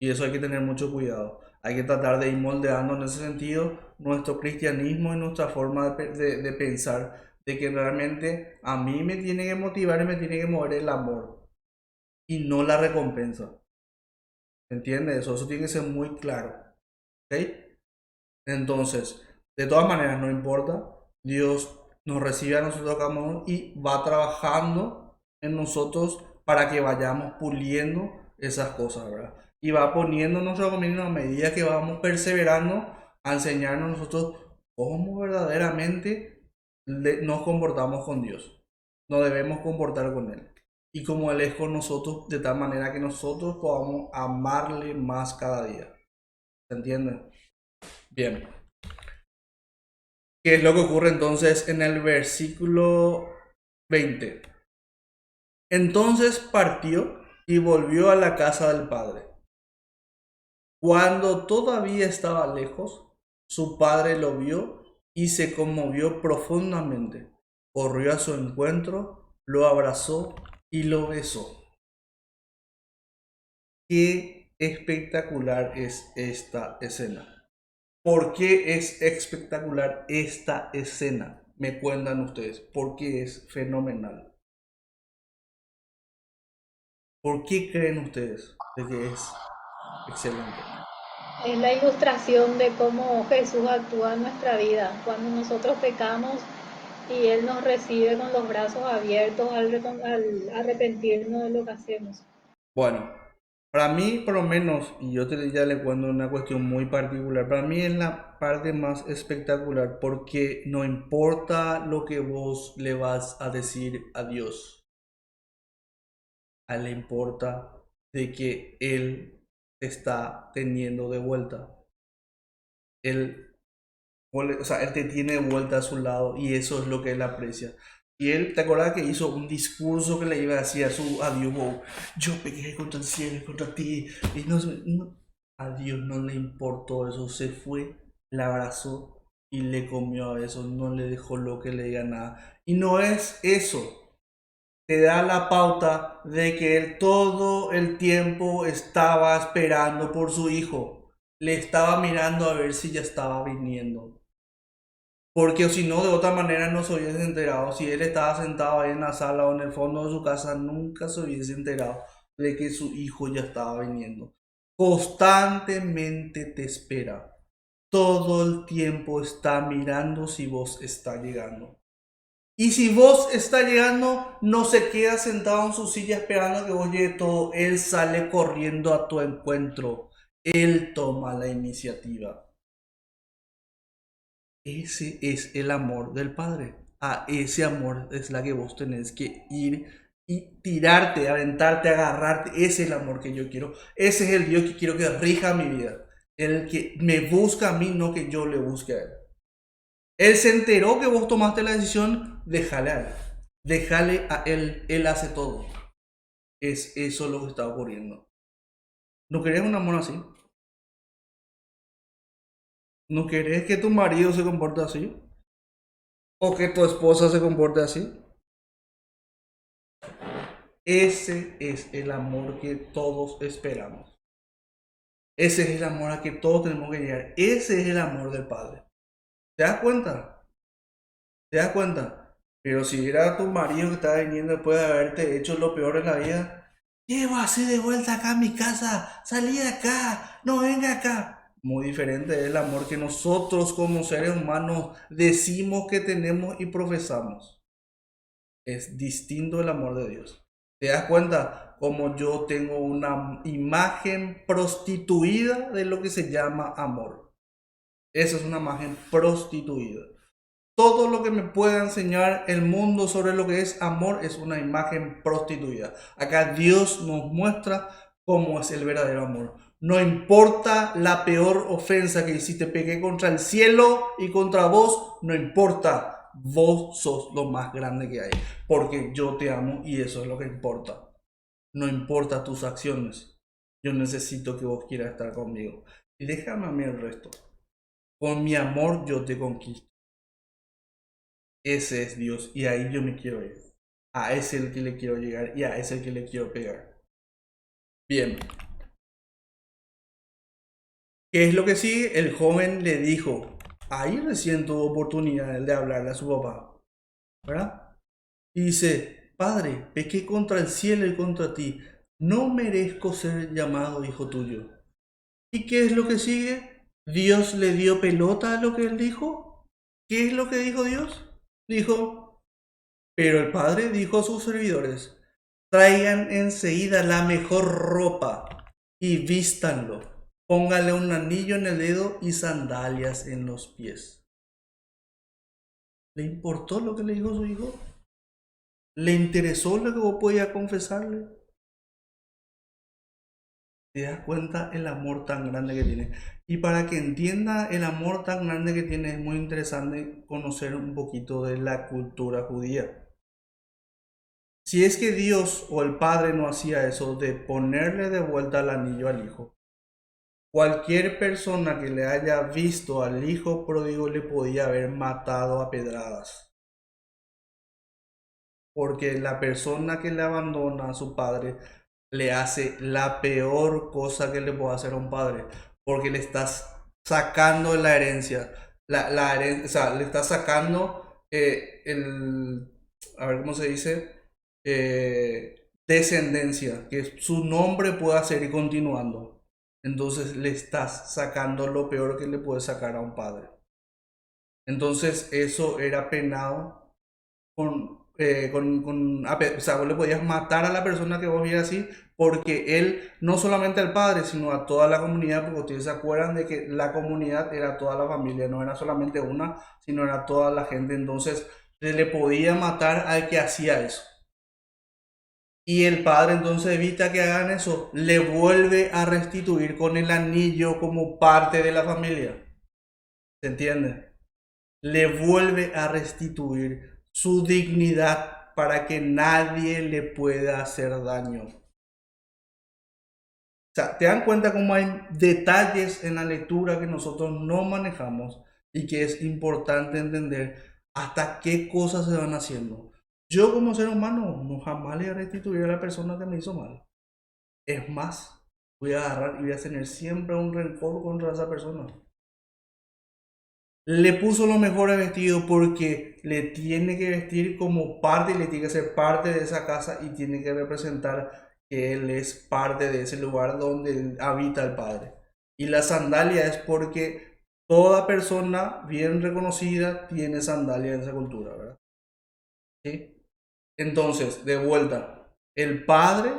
Y eso hay que tener mucho cuidado. Hay que tratar de ir moldeando en ese sentido nuestro cristianismo y nuestra forma de pensar. De que realmente a mí me tiene que motivar y me tiene que mover el amor. Y no la recompensa. ¿Entiendes? Eso tiene que ser muy claro. ¿Ok? Entonces, de todas maneras, no importa. Dios nos recibe a nosotros cada uno y va trabajando en nosotros para que vayamos puliendo esas cosas, ¿verdad? Y va poniendo nuestro camino a medida que vamos perseverando a enseñarnos nosotros cómo verdaderamente nos comportamos con Dios. Nos debemos comportar con Él. Y como Él es con nosotros, de tal manera que nosotros podamos amarle más cada día. ¿Se entiende? Bien. ¿Qué es lo que ocurre entonces en el versículo 20? Entonces partió y volvió a la casa del padre. Cuando todavía estaba lejos, su padre lo vio y se conmovió profundamente. Corrió a su encuentro, lo abrazó y lo besó. Qué espectacular es esta escena. ¿Por qué es espectacular esta escena? Me cuentan ustedes. ¿Por qué es fenomenal? ¿Por qué creen ustedes de que es excelente? Es la ilustración de cómo Jesús actúa en nuestra vida. Cuando nosotros pecamos y Él nos recibe con los brazos abiertos al arrepentirnos de lo que hacemos. Bueno, Para mí, por lo menos, y yo ya le cuento una cuestión muy particular, para mí es la parte más espectacular porque no importa lo que vos le vas a decir a Dios, a él le importa de que Él te está teniendo de vuelta. Él, o sea, Él te tiene de vuelta a su lado y eso es lo que Él aprecia. Y él, ¿te acuerdas que hizo un discurso que le iba a decir a su a Dios? "Oh, yo pequé contra el cielo y contra ti". Y a Dios no le importó eso. Se fue, la abrazó y le comió a eso. No le dejó lo que le diga nada. Y no es eso. Te da la pauta de que él todo el tiempo estaba esperando por su hijo. Le estaba mirando a ver si ya estaba viniendo. Porque si no, de otra manera no se hubiese enterado. Si él estaba sentado ahí en la sala o en el fondo de su casa, nunca se hubiese enterado de que su hijo ya estaba viniendo. Constantemente te espera. Todo el tiempo está mirando si vos está llegando. Y si vos está llegando, no se queda sentado en su silla esperando que vos llegue todo. Él sale corriendo a tu encuentro. Él toma la iniciativa. Ese es el amor del Padre. A ese amor es la que vos tenés que ir y tirarte, aventarte, agarrarte. Ese es el amor que yo quiero. Ese es el Dios que quiero que rija mi vida. El que me busca a mí, no que yo le busque a Él. Él se enteró que vos tomaste la decisión, déjale a Él. Déjale a Él. Él hace todo. Es eso lo que está ocurriendo. ¿No querés un amor así? ¿No querés que tu marido se comporte así? ¿O que tu esposa se comporte así? Ese es el amor que todos esperamos. Ese es el amor a que todos tenemos que llegar. Ese es el amor del Padre. ¿Te das cuenta? ¿Te das cuenta? Pero si era tu marido que estaba viniendo después de haberte hecho lo peor en la vida, llévase de vuelta acá a mi casa, salí de acá, no venga acá. Muy diferente es el amor que nosotros como seres humanos decimos que tenemos y profesamos. Es distinto el amor de Dios. ¿Te das cuenta? Como yo tengo una imagen prostituida de lo que se llama amor. Esa es una imagen prostituida. Todo lo que me pueda enseñar el mundo sobre lo que es amor es una imagen prostituida. Acá Dios nos muestra cómo es el verdadero amor. No importa la peor ofensa que hiciste, pequé contra el cielo y contra vos, no importa. Vos sos lo más grande que hay, porque yo te amo y eso es lo que importa. No importa tus acciones. Yo necesito que vos quieras estar conmigo. Y déjame a mí el resto. Con mi amor yo te conquisto. Ese es Dios y ahí yo me quiero ir. A ese es el que le quiero llegar y a ese es el que le quiero pegar. Bien. ¿Qué es lo que sigue? El joven le dijo. Ahí recién tuvo oportunidad de hablarle a su papá. ¿Verdad? Y dice, Padre, pequé contra el cielo y contra ti. No merezco ser llamado hijo tuyo. ¿Y qué es lo que sigue? ¿Dios le dio pelota a lo que él dijo? ¿Qué es lo que dijo Dios? Dijo, pero el padre dijo a sus servidores, traigan enseguida la mejor ropa y vístanlo. Póngale un anillo en el dedo y sandalias en los pies. ¿Le importó lo que le dijo su hijo? ¿Le interesó lo que vos podías confesarle? ¿Te das cuenta el amor tan grande que tiene? Y para que entienda el amor tan grande que tiene, es muy interesante conocer un poquito de la cultura judía. Si es que Dios o el Padre no hacía eso de ponerle de vuelta el anillo al hijo, cualquier persona que le haya visto al hijo pródigo le podía haber matado a pedradas. Porque la persona que le abandona a su padre le hace la peor cosa que le puede hacer a un padre, porque le estás sacando la herencia, o sea, le estás sacando a ver cómo se dice, descendencia, que su nombre pueda seguir continuando. Entonces le estás sacando lo peor que le puede sacar a un padre. Entonces eso era penado o sea, vos le podías matar a la persona que vos vieras así, porque él no solamente al padre, sino a toda la comunidad, porque ustedes se acuerdan de que la comunidad era toda la familia, no era solamente una, sino era toda la gente. Entonces se le podía matar al que hacía eso. Y el padre entonces evita que hagan eso, le vuelve a restituir con el anillo como parte de la familia. ¿Se entiende? Le vuelve a restituir su dignidad para que nadie le pueda hacer daño. O sea, ¿te dan cuenta cómo hay detalles en la lectura que nosotros no manejamos y que es importante entender hasta qué cosas se van haciendo? Yo como ser humano no jamás le voy a restituir a la persona que me hizo mal. Es más, voy a agarrar y voy a tener siempre un rencor contra esa persona. Le puso los mejores vestidos porque le tiene que vestir como parte y le tiene que ser parte de esa casa y tiene que representar que él es parte de ese lugar donde habita el Padre. Y la sandalia es porque toda persona bien reconocida tiene sandalia en esa cultura, ¿verdad? ¿Sí? Entonces, de vuelta, el Padre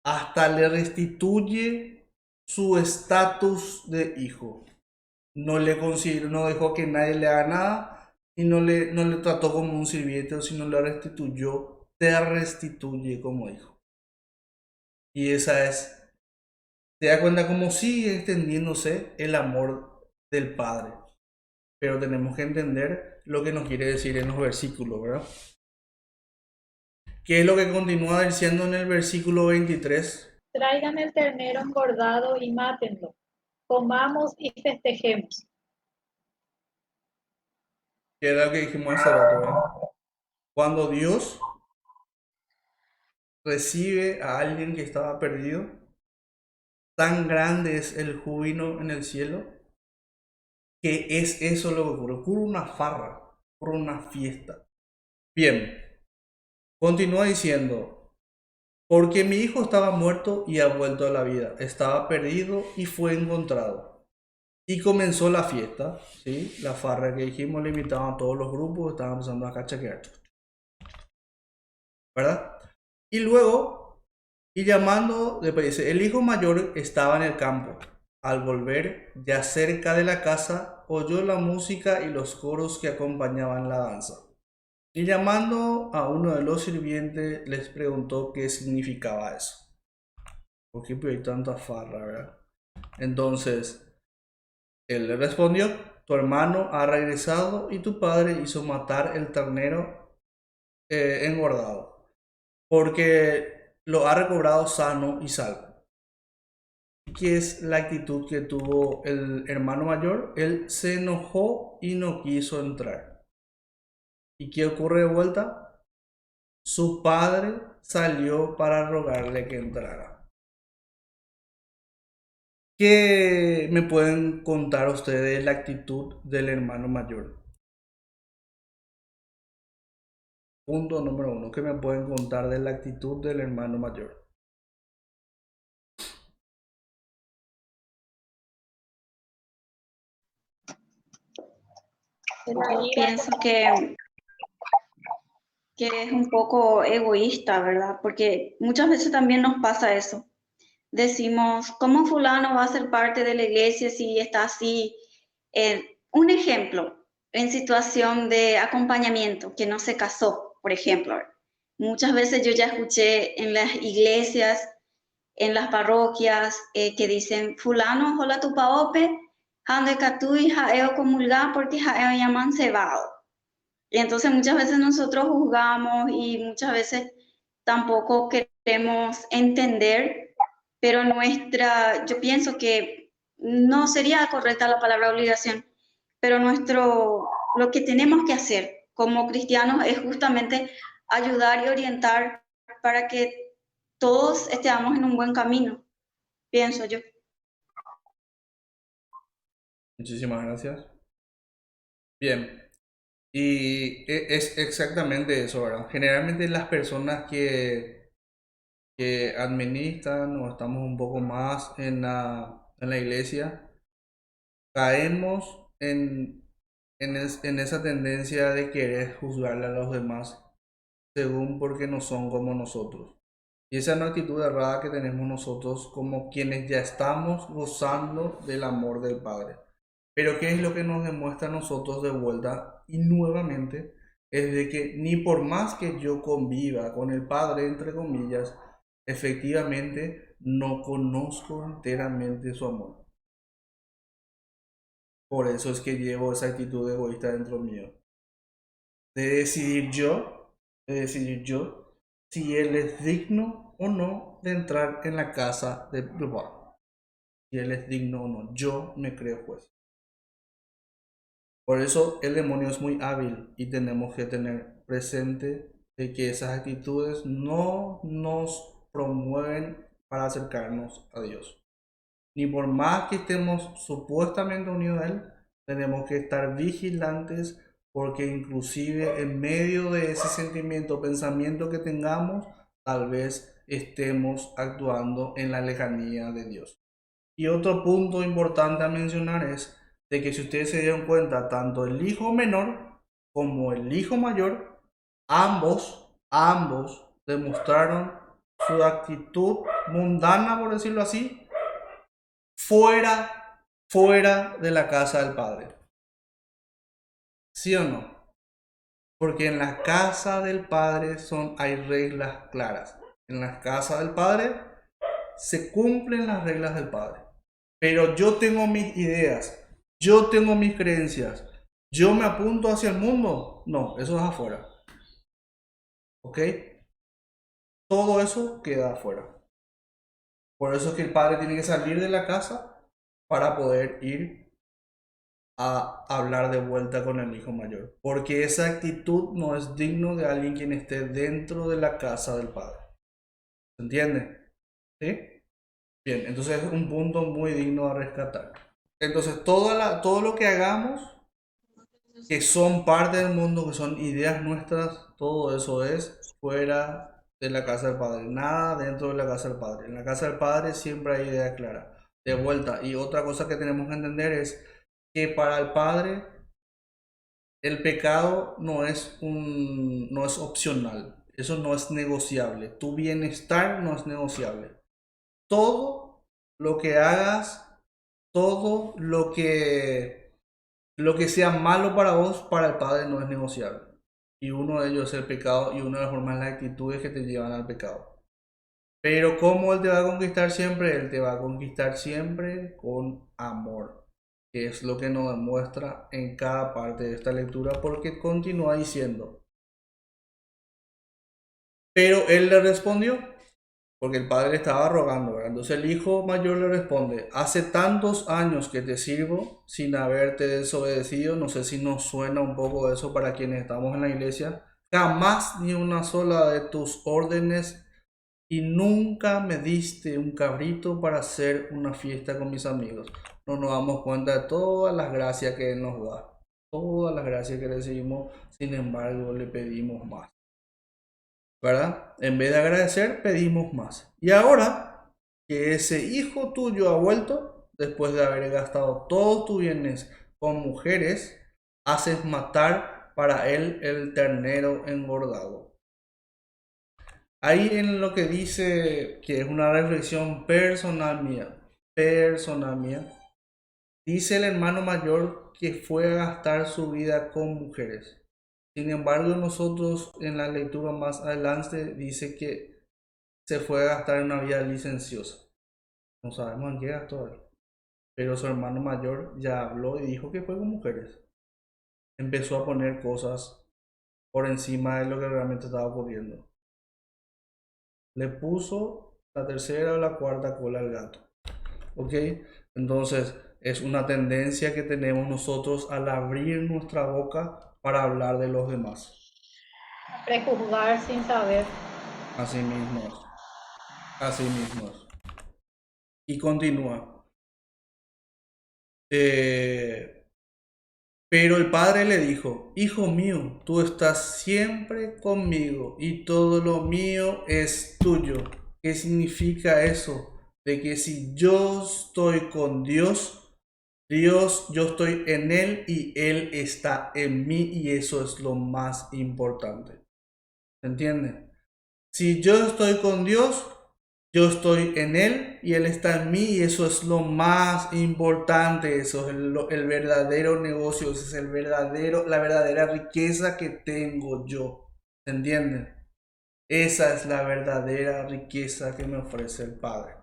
hasta le restituye su estatus de hijo. No le consideró, no dejó que nadie le haga nada y no le trató como un sirviente, sino le restituyó, te restituye como hijo. Y esa es, te das cuenta cómo sigue extendiéndose el amor del Padre. Pero tenemos que entender lo que nos quiere decir en los versículos, ¿verdad? ¿Qué es lo que continúa diciendo en el versículo 23? Traigan el ternero engordado y mátenlo. Comamos y festejemos. Que era lo que dijimos hace rato, ¿verdad? Cuando Dios recibe a alguien que estaba perdido, tan grande es el júbilo en el cielo, que es eso lo que ocurre. Ocurre una farra, ocurre una fiesta. Bien, continúa diciendo, porque mi hijo estaba muerto y ha vuelto a la vida, estaba perdido y fue encontrado. Y comenzó la fiesta, ¿sí? La farra que dijimos, le invitaban a todos los grupos, estaban empezando a cachaquear, ¿verdad? Y luego, y llamando, después dice, el hijo mayor estaba en el campo. Al volver, ya cerca de la casa, oyó la música y los coros que acompañaban la danza. Y llamando a uno de los sirvientes, les preguntó qué significaba eso. ¿Por qué hay tanta farra, verdad? Entonces, él le respondió, tu hermano ha regresado y tu padre hizo matar el ternero engordado, porque lo ha recobrado sano y salvo. ¿Qué es la actitud que tuvo el hermano mayor? Él se enojó y no quiso entrar. ¿Y qué ocurre de vuelta? Su padre salió para rogarle que entrara. ¿Qué me pueden contar ustedes de la actitud del hermano mayor? Punto número 1. ¿Qué me pueden contar de la actitud del hermano mayor? Yo pienso que es un poco egoísta, ¿verdad? Porque muchas veces también nos pasa eso. Decimos, ¿cómo fulano va a ser parte de la iglesia si está así? Un ejemplo, en situación de acompañamiento, que no se casó, por ejemplo. Muchas veces yo ya escuché en las iglesias, en las parroquias, que dicen, fulano, hola tu paope, hande catui jaeo comulgar porque jaeo llaman cebado. Y entonces muchas veces nosotros juzgamos y muchas veces tampoco queremos entender, pero yo pienso que no sería correcta la palabra obligación, pero lo que tenemos que hacer como cristianos es justamente ayudar y orientar para que todos estemos en un buen camino, pienso yo. Muchísimas gracias. Bien. Y es exactamente eso, ¿verdad? Generalmente las personas que administran o estamos un poco más en la iglesia, caemos en esa tendencia de querer juzgarle a los demás según porque no son como nosotros. Y esa es una actitud errada que tenemos nosotros como quienes ya estamos gozando del amor del Padre. Pero ¿qué es lo que nos demuestra a nosotros de vuelta y nuevamente? Es de que ni por más que yo conviva con el Padre, entre comillas, efectivamente no conozco enteramente su amor. Por eso es que llevo esa actitud egoísta dentro mío. De decidir yo si Él es digno o no de entrar en la casa de papá. Si Él es digno o no. Yo me creo juez. Por eso el demonio es muy hábil y tenemos que tener presente de que esas actitudes no nos promueven para acercarnos a Dios. Ni por más que estemos supuestamente unidos a Él, tenemos que estar vigilantes porque inclusive en medio de ese sentimiento o pensamiento que tengamos, tal vez estemos actuando en la lejanía de Dios. Y otro punto importante a mencionar es de que si ustedes se dieron cuenta, tanto el hijo menor como el hijo mayor, ambos demostraron su actitud mundana, por decirlo así, fuera de la casa del Padre. ¿Sí o no? Porque en la casa del Padre hay reglas claras. En la casa del Padre se cumplen las reglas del Padre. Pero yo tengo mis ideas, yo tengo mis creencias, yo me apunto hacia el mundo. No, eso es afuera. ¿Ok? Todo eso queda afuera. Por eso es que el padre tiene que salir de la casa para poder ir a hablar de vuelta con el hijo mayor. Porque esa actitud no es digno de alguien quien esté dentro de la casa del padre. ¿Se entiende? ¿Sí? Bien, entonces es un punto muy digno a rescatar. Entonces todo lo que hagamos, que son parte del mundo, que son ideas nuestras, todo eso es fuera de la casa del Padre. Nada dentro de la casa del Padre. En la casa del Padre siempre hay ideas claras. De vuelta. Y otra cosa que tenemos que entender es que para el Padre el pecado no es opcional. Eso no es negociable. Tu bienestar no es negociable. Todo lo que hagas, todo lo que sea malo para vos, para el Padre no es negociable. Y uno de ellos es el pecado y una de las formas es las actitudes que te llevan al pecado. Pero ¿cómo Él te va a conquistar siempre? Él te va a conquistar siempre con amor, que es lo que nos demuestra en cada parte de esta lectura, porque continúa diciendo, pero Él le respondió, porque el padre le estaba rogando, ¿verdad? Entonces el hijo mayor le responde, hace tantos años que te sirvo sin haberte desobedecido. No sé si nos suena un poco eso para quienes estamos en la iglesia. Jamás ni una sola de tus órdenes y nunca me diste un cabrito para hacer una fiesta con mis amigos. No nos damos cuenta de todas las gracias que Él nos da, todas las gracias que recibimos, sin embargo le pedimos más, ¿verdad? En vez de agradecer, pedimos más. Y ahora que ese hijo tuyo ha vuelto, después de haber gastado todos tus bienes con mujeres, haces matar para él el ternero engordado. Ahí en lo que dice, que es una reflexión personal mía, dice el hermano mayor que fue a gastar su vida con mujeres. Sin embargo, nosotros en la lectura más adelante dice que se fue a gastar en una vida licenciosa. No sabemos en qué gastó él. Pero su hermano mayor ya habló y dijo que fue con mujeres. Empezó a poner cosas por encima de lo que realmente estaba ocurriendo. Le puso la tercera o la cuarta cola al gato. ¿Ok? Entonces es una tendencia que tenemos nosotros al abrir nuestra boca para hablar de los demás. Prejuzgar sin saber. Así mismo es. Así mismo es. Y continúa. Pero el padre le dijo, hijo mío, tú estás siempre conmigo y todo lo mío es tuyo. ¿Qué significa eso? De que si yo estoy con Dios, yo estoy en Él y Él está en mí, y eso es lo más importante. ¿Se entiende? Si yo estoy con Dios, yo estoy en Él y Él está en mí y eso es lo más importante, eso es el verdadero negocio, eso es la verdadera riqueza que tengo yo. ¿Se entienden? Esa es la verdadera riqueza que me ofrece el Padre.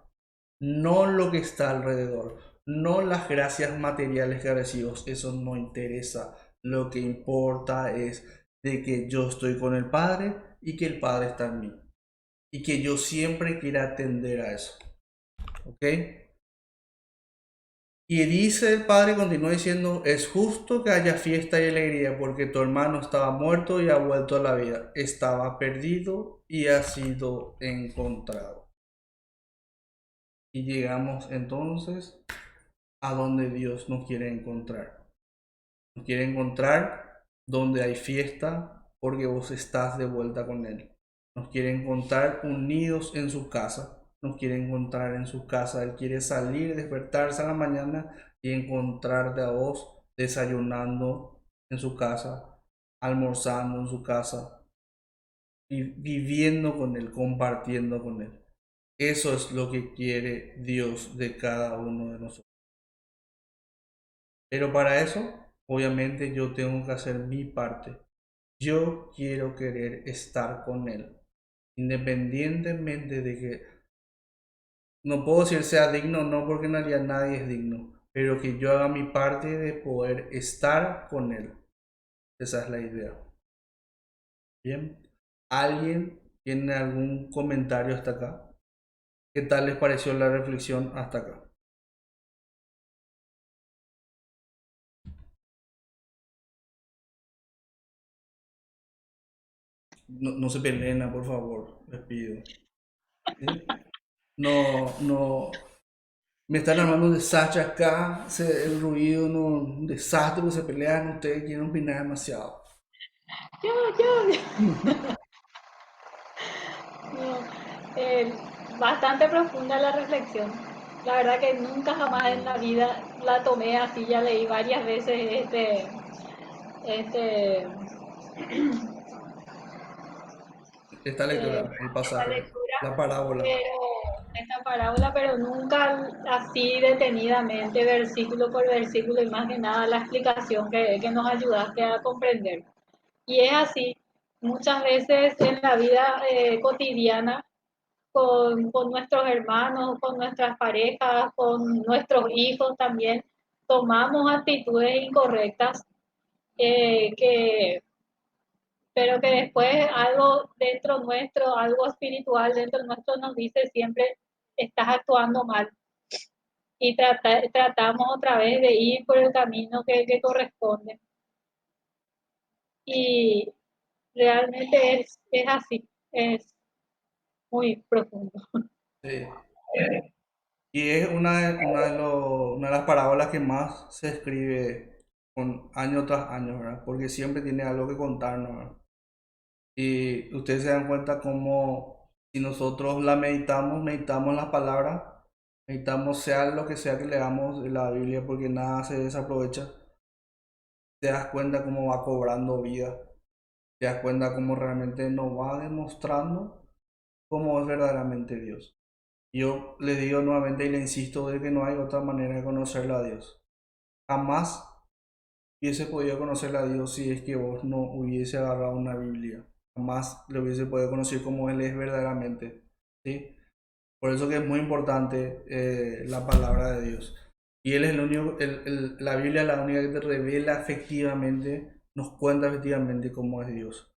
No lo que está alrededor, no las gracias materiales que recibo, eso no interesa. Lo que importa es de que yo estoy con el Padre y que el Padre está en mí. Y que yo siempre quiera atender a eso. ¿Ok? Y dice el Padre, continúa diciendo, es justo que haya fiesta y alegría porque tu hermano estaba muerto y ha vuelto a la vida. Estaba perdido y ha sido encontrado. Y llegamos entonces a donde Dios nos quiere encontrar. Nos quiere encontrar donde hay fiesta porque vos estás de vuelta con Él. Nos quiere encontrar unidos en su casa. Nos quiere encontrar en su casa. Él quiere salir, despertarse a la mañana y encontrarte a vos desayunando en su casa, almorzando en su casa y viviendo con Él, compartiendo con Él. Eso es lo que quiere Dios de cada uno de nosotros. Pero para eso, obviamente, yo tengo que hacer mi parte. Yo quiero querer estar con Él, independientemente de que no puedo decir sea digno o no, porque en realidad nadie es digno, pero que yo haga mi parte de poder estar con Él. Esa es la idea. Bien. ¿Alguien tiene algún comentario hasta acá? ¿Qué tal les pareció la reflexión hasta acá? No, no se peleen, por favor, les pido. ¿Sí? No, no. Me están armando un desastre acá, el ruido, no, un desastre, porque se pelean, ustedes quieren opinar demasiado. No, bastante profunda la reflexión. La verdad que nunca jamás en la vida la tomé así, ya leí varias veces este, Esta lectura, el esta pasaje, lectura, la parábola. esta parábola, pero nunca así detenidamente, versículo por versículo, y más que nada la explicación que nos ayudaste a comprender. Y es así, muchas veces en la vida cotidiana, con nuestros hermanos, con nuestras parejas, con nuestros hijos también, tomamos actitudes incorrectas que pero que después algo dentro nuestro, algo espiritual dentro nuestro nos dice siempre estás actuando mal y tratamos otra vez de ir por el camino que corresponde. Y realmente es así, es muy profundo. Sí. Y es una de las parábolas que más se escribe con año tras año, ¿verdad? Porque siempre tiene algo que contarnos, ¿verdad? Y ustedes se dan cuenta como si nosotros la meditamos las palabras, meditamos sea lo que sea que leamos de la Biblia, porque nada se desaprovecha, te das cuenta cómo va cobrando vida, te das cuenta cómo realmente nos va demostrando cómo es verdaderamente Dios. Yo le digo nuevamente y le insisto de que no hay otra manera de conocerle a Dios. Jamás hubiese podido conocerle a Dios si es que vos no hubiese agarrado una Biblia. Jamás le hubiese podido conocer como Él es verdaderamente. ¿Sí? Por eso que es muy importante la palabra de Dios. Y Él es el único, la Biblia es la única que te revela efectivamente, nos cuenta efectivamente cómo es Dios.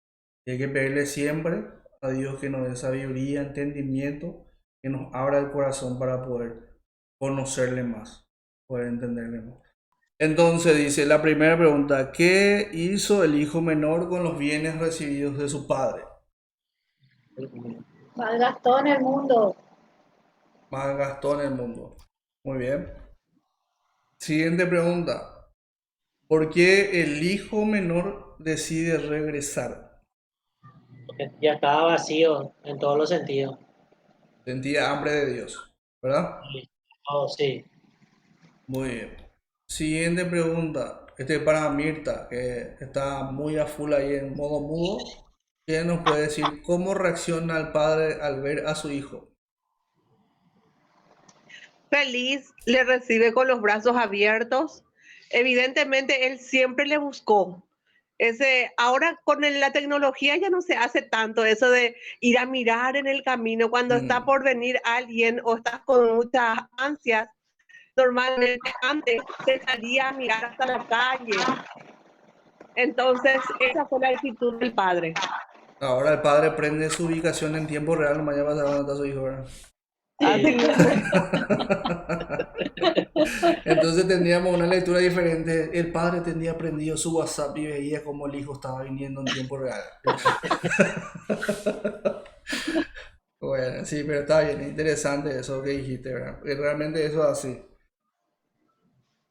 Y hay que pedirle siempre a Dios que nos dé sabiduría, entendimiento, que nos abra el corazón para poder conocerle más, poder entenderle más. Entonces dice la primera pregunta, ¿qué hizo el hijo menor con los bienes recibidos de su padre? Malgastó en el mundo. Malgastó en el mundo. Muy bien. Siguiente pregunta. ¿Por qué el hijo menor decide regresar? Porque ya estaba vacío en todos los sentidos. Sentía hambre de Dios, ¿verdad? Oh, sí. Muy bien. Siguiente pregunta. Este es para Mirta, que está muy a full ahí en modo mudo. ¿Quién nos puede decir cómo reacciona el padre al ver a su hijo? Feliz, le recibe con los brazos abiertos. Evidentemente, él siempre le buscó. Ahora la tecnología ya no se hace tanto eso de ir a mirar en el camino cuando está Mm, por venir alguien o estás con muchas ansias. Normalmente antes se salía a mirar hasta la calle. Entonces, esa fue la actitud del padre. Ahora el padre prende su ubicación en tiempo real, mañana va a saber dónde está su hijo, ¿verdad? Así Sí, mismo. Entonces tendríamos una lectura diferente. El padre tenía prendido su WhatsApp y veía cómo el hijo estaba viniendo en tiempo real. Bueno, sí, pero está bien, es interesante eso que dijiste, ¿verdad? Porque realmente eso es así.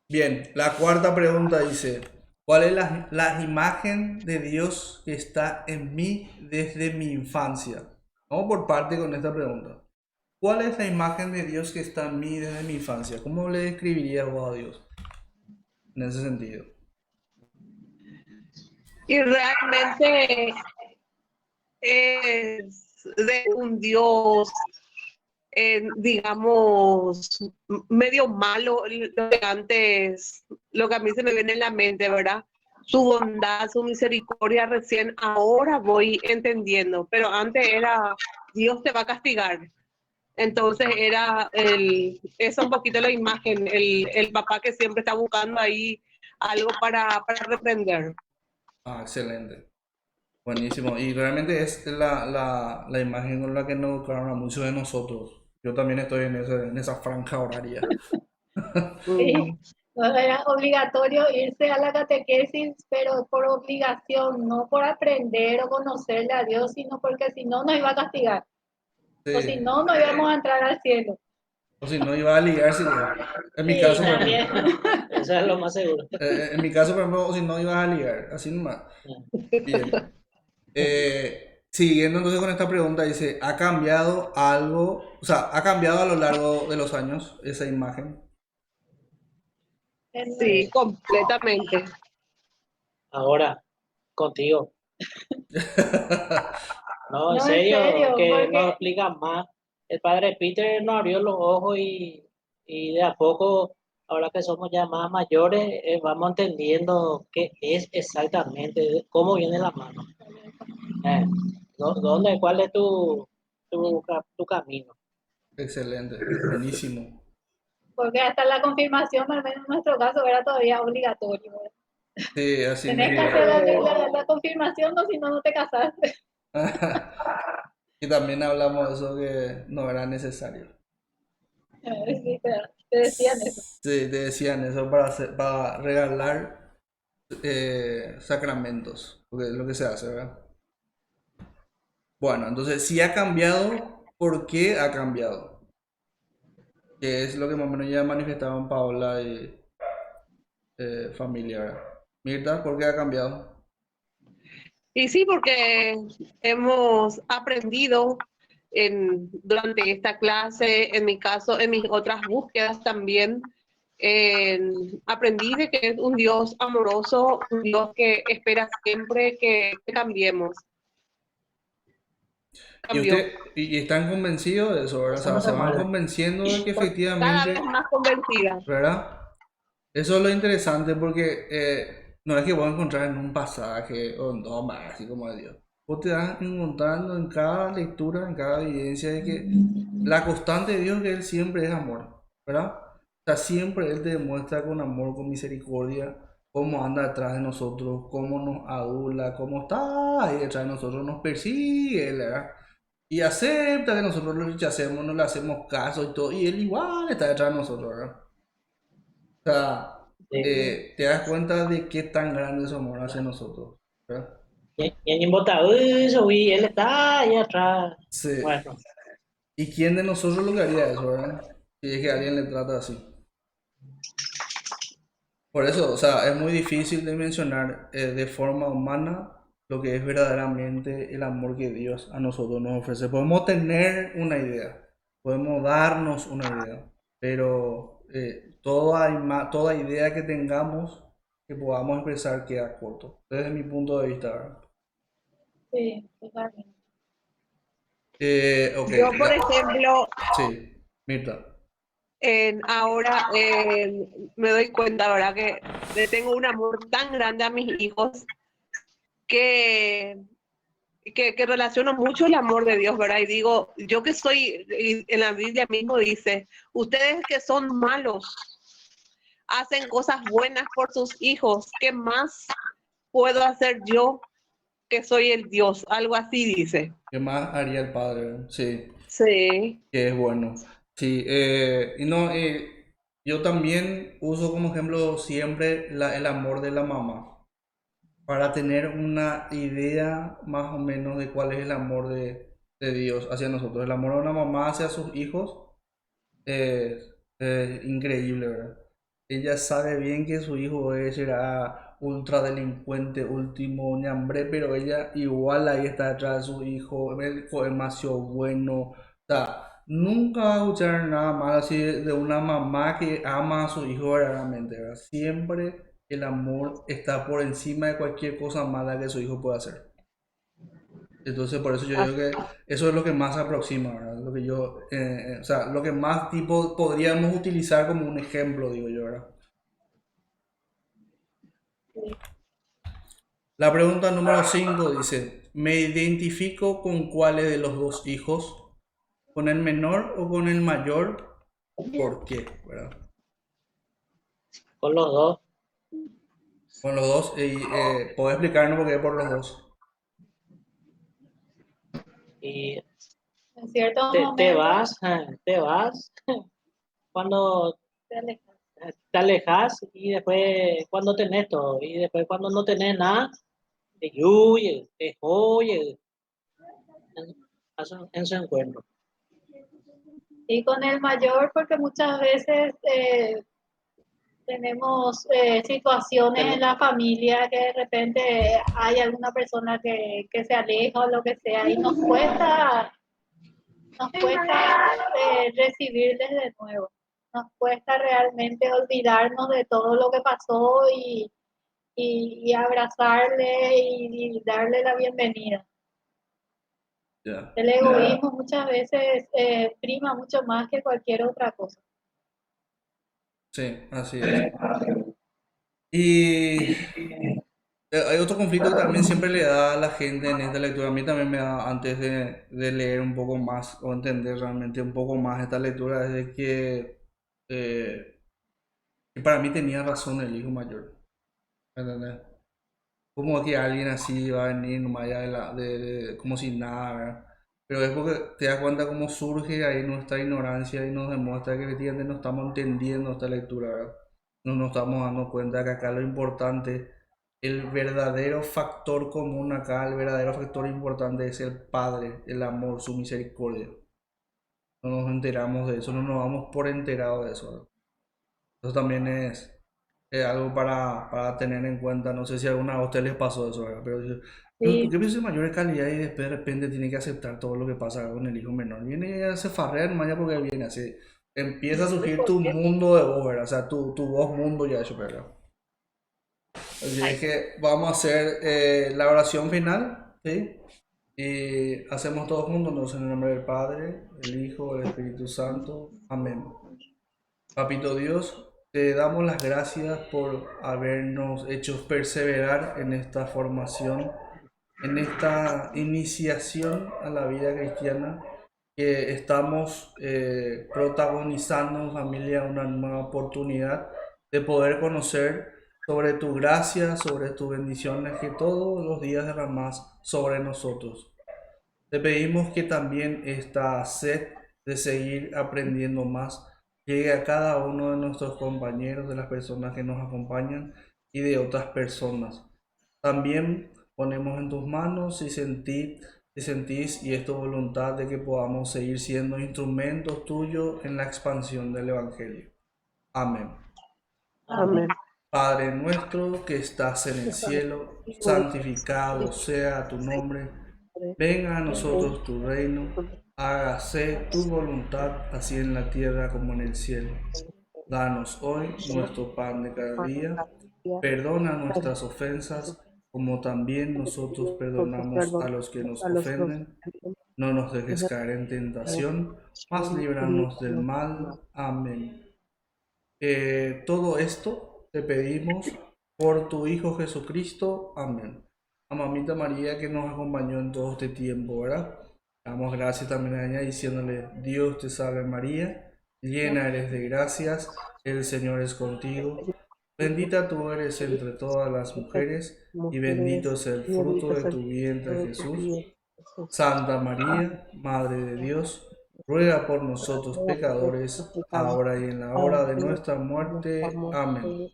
Bien, la cuarta pregunta dice, ¿cuál es la imagen de Dios que está en mí desde mi infancia? Vamos por parte con esta pregunta. ¿Cuál es la imagen de Dios que está en mí desde mi infancia? ¿Cómo le describirías vos a Dios en ese sentido? Y realmente es de un Dios, digamos, medio malo, lo que a mí se me viene en la mente, ¿verdad? Su bondad, su misericordia, recién ahora voy entendiendo, pero antes era, Dios te va a castigar. Entonces esa un poquito la imagen, el papá que siempre está buscando ahí algo para reprender. Ah, excelente. Buenísimo. Y realmente es la imagen con la que nos educaron a muchos de nosotros. Yo también estoy en esa franja horaria. Mm. Sí, no era obligatorio irse a la catequesis, pero por obligación, no por aprender o conocerle a Dios, sino porque si no nos iba a castigar, o si Sí. no, no íbamos a entrar al cielo. O si no, iba a ligarse. En mi Sí, caso, por ejemplo. también. eso es lo más seguro. En mi caso, por ejemplo, o si no, ibas a ligar. Así nomás. Bien. Siguiendo entonces con esta pregunta, dice, ¿ha cambiado algo? O sea, ¿ha cambiado a lo largo de los años esa imagen? Sí, completamente. Ahora, contigo. No, en No, en serio, serio, que nos porque explica más. El padre Peter nos abrió los ojos y de a poco, ahora que somos ya más mayores, vamos entendiendo qué es exactamente, cómo viene la mano. Eh, ¿Cuál es tu camino? Excelente, buenísimo. porque hasta la confirmación, al menos en nuestro caso, era todavía obligatorio. ¿Verdad? Sí, así Tenés que mismo. hacer la confirmación, o si no, no te casaste. Y también hablamos de eso que no era necesario. Sí, te decían eso. Sí, te decían eso para, para regalar sacramentos, porque es lo que se hace, ¿verdad? Bueno, entonces, si ha cambiado, ¿por qué ha cambiado? Que es lo que más o menos ya manifestaban Paola y familia, ¿verdad? Mirta, ¿por qué ha cambiado? Y sí, porque hemos aprendido durante esta clase, en mi caso, en mis otras búsquedas también, aprendí de que es un Dios amoroso, un Dios que espera siempre que cambiemos. Y Cambió. usted, y están convencidos de eso, ¿verdad? O Eso sea, no se se van muere. convenciendo de que Cada vez efectivamente, más convencida. ¿verdad? Eso es lo interesante porque no es que vos encontrar en un pasaje o en dos más, así como de Dios. Vos te vas encontrando en cada lectura, en cada evidencia de que la constante de Dios es que Él siempre es amor, ¿verdad? O sea, siempre Él te demuestra con amor, con misericordia, cómo anda detrás de nosotros, cómo nos adula, cómo está ahí detrás de nosotros, nos persigue, ¿verdad? Y acepta que nosotros lo rechacemos, no le hacemos caso y todo, y Él igual está detrás de nosotros, ¿verdad? O sea, Sí. te das cuenta de qué tan grande es su amor hacia nosotros, ¿verdad? Y alguien bota, uy, él está ahí atrás. Sí. Bueno, ¿Y quién de nosotros lo que haría eso, verdad? Si es que alguien le trata así. Por eso, o sea, es muy difícil de mencionar de forma humana lo que es verdaderamente el amor que Dios a nosotros nos ofrece. Podemos tener una idea, podemos darnos una idea, pero toda idea que tengamos que podamos expresar queda corto, desde mi punto de vista, ¿verdad? Sí, totalmente. Ok, Yo, por ejemplo, sí, Mirta. ahora me doy cuenta, ¿verdad? Que le tengo un amor tan grande a mis hijos que, que relaciono mucho el amor de Dios, ¿verdad? Y digo, yo que soy, y en la Biblia mismo dice, ustedes que son malos, hacen cosas buenas por sus hijos, ¿qué más puedo hacer yo que soy el Dios? Algo así dice. ¿Qué más haría el padre, verdad? Sí, Sí, que es bueno. Sí, y no, yo también uso como ejemplo siempre el amor de la mamá, para tener una idea más o menos de cuál es el amor de Dios hacia nosotros. El amor de una mamá hacia sus hijos es increíble, ¿verdad? Ella sabe bien que su hijo será ultra delincuente, último ñambre, pero ella igual ahí está detrás de su hijo, el hijo es demasiado bueno. O sea, nunca va a escuchar nada mal así de una mamá que ama a su hijo verdaderamente, ¿verdad? Siempre el amor está por encima de cualquier cosa mala que su hijo pueda hacer. Entonces, por eso yo digo que eso es lo que más se aproxima, ¿verdad? Lo que yo, o sea, lo que más tipo podríamos utilizar como un ejemplo, digo yo, ¿verdad? La pregunta número 5 dice, ¿me identifico con cuáles de los dos hijos? ¿Con el menor o con el mayor? ¿Por qué? ¿Verdad? con los dos. Con los dos, y ¿puedo explicarnos por qué por los dos? Y En ciertos te momentos vas cuando te alejas. te alejas y después cuando tenés todo. Y después cuando no tenés nada, te huye, te oye en su encuentro. Y con el mayor, porque muchas veces tenemos situaciones en la familia que de repente hay alguna persona que se aleja o lo que sea y nos cuesta recibirles de nuevo. Nos cuesta realmente olvidarnos de todo lo que pasó y abrazarle y darle la bienvenida. Ya, El egoísmo muchas veces prima mucho más que cualquier otra cosa. sí, así es. Y hay otro conflicto que también siempre le da a la gente en esta lectura. A mí también me da, antes de leer un poco más o entender realmente un poco más esta lectura, es de eh, que para mí tenía razón el hijo mayor. ¿Entendés? Como que alguien así va a venir nomás ya como si nada, ¿verdad? Pero es porque te das cuenta cómo surge ahí nuestra ignorancia y nos demuestra que efectivamente no estamos entendiendo esta lectura, ¿verdad? No nos estamos dando cuenta que acá lo importante, el verdadero factor común acá, el verdadero factor importante es el Padre, el amor, su misericordia. No nos enteramos de eso, no nos damos por enterados de eso, ¿verdad? Eso también es algo para tener en cuenta. No sé si a alguna de ustedes les pasó eso, ¿verdad? Pero ¿por Sí, qué pienso en mayor calidad y después de repente tiene que aceptar todo lo que pasa con el hijo menor? Viene y ya se farrea nomás ya porque viene así. Empieza a surgir tu mundo de voz, ¿verdad? O sea, tu voz mundo ya hecho, ¿verdad? Así es que vamos a hacer la oración final, ¿sí? Y hacemos todos juntos, entonces en el nombre del Padre, el Hijo, el Espíritu Santo. Amén. Papito Dios, te damos las gracias por habernos hecho perseverar en esta formación, en esta iniciación a la vida cristiana, que estamos protagonizando, familia, una nueva oportunidad de poder conocer sobre tu gracia, sobre tus bendiciones que todos los días derramas sobre nosotros. Te pedimos que también esta sed de seguir aprendiendo más llegue a cada uno de nuestros compañeros, de las personas que nos acompañan y de otras personas. También ponemos en tus manos si sentís y es tu voluntad de que podamos seguir siendo instrumentos tuyos en la expansión del Evangelio. Amén. amén. Padre nuestro que estás en el cielo, santificado sea tu nombre. Venga a nosotros tu reino, hágase tu voluntad, así en la tierra como en el cielo. Danos hoy nuestro pan de cada día, perdona nuestras ofensas, como también nosotros perdonamos a los que nos ofenden. No nos dejes caer en tentación, mas líbranos del mal. Amén. Todo esto te pedimos por tu Hijo Jesucristo. Amén. A Mamita María que nos acompañó en todo este tiempo, ¿verdad? Damos gracias también a ella diciéndole: Dios te salve María, llena eres de gracias, el Señor es contigo. Bendita tú eres entre todas las mujeres y bendito es el fruto de tu vientre Jesús. Santa María, Madre de Dios, ruega por nosotros pecadores, ahora y en la hora de nuestra muerte. Amén.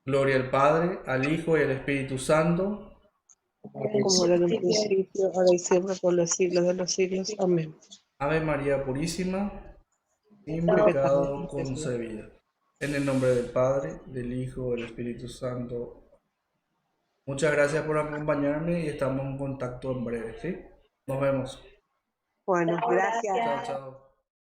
Gloria al Padre, al Hijo y al Espíritu Santo. Como era en un principio, ahora y siempre, por los siglos de los siglos. Amén. Ave María Purísima, sin pecado concebida. En el nombre del Padre, del Hijo y del Espíritu Santo. Muchas gracias por acompañarme y estamos en contacto en breve, ¿sí? Nos vemos. Bueno, gracias. Chao, chao.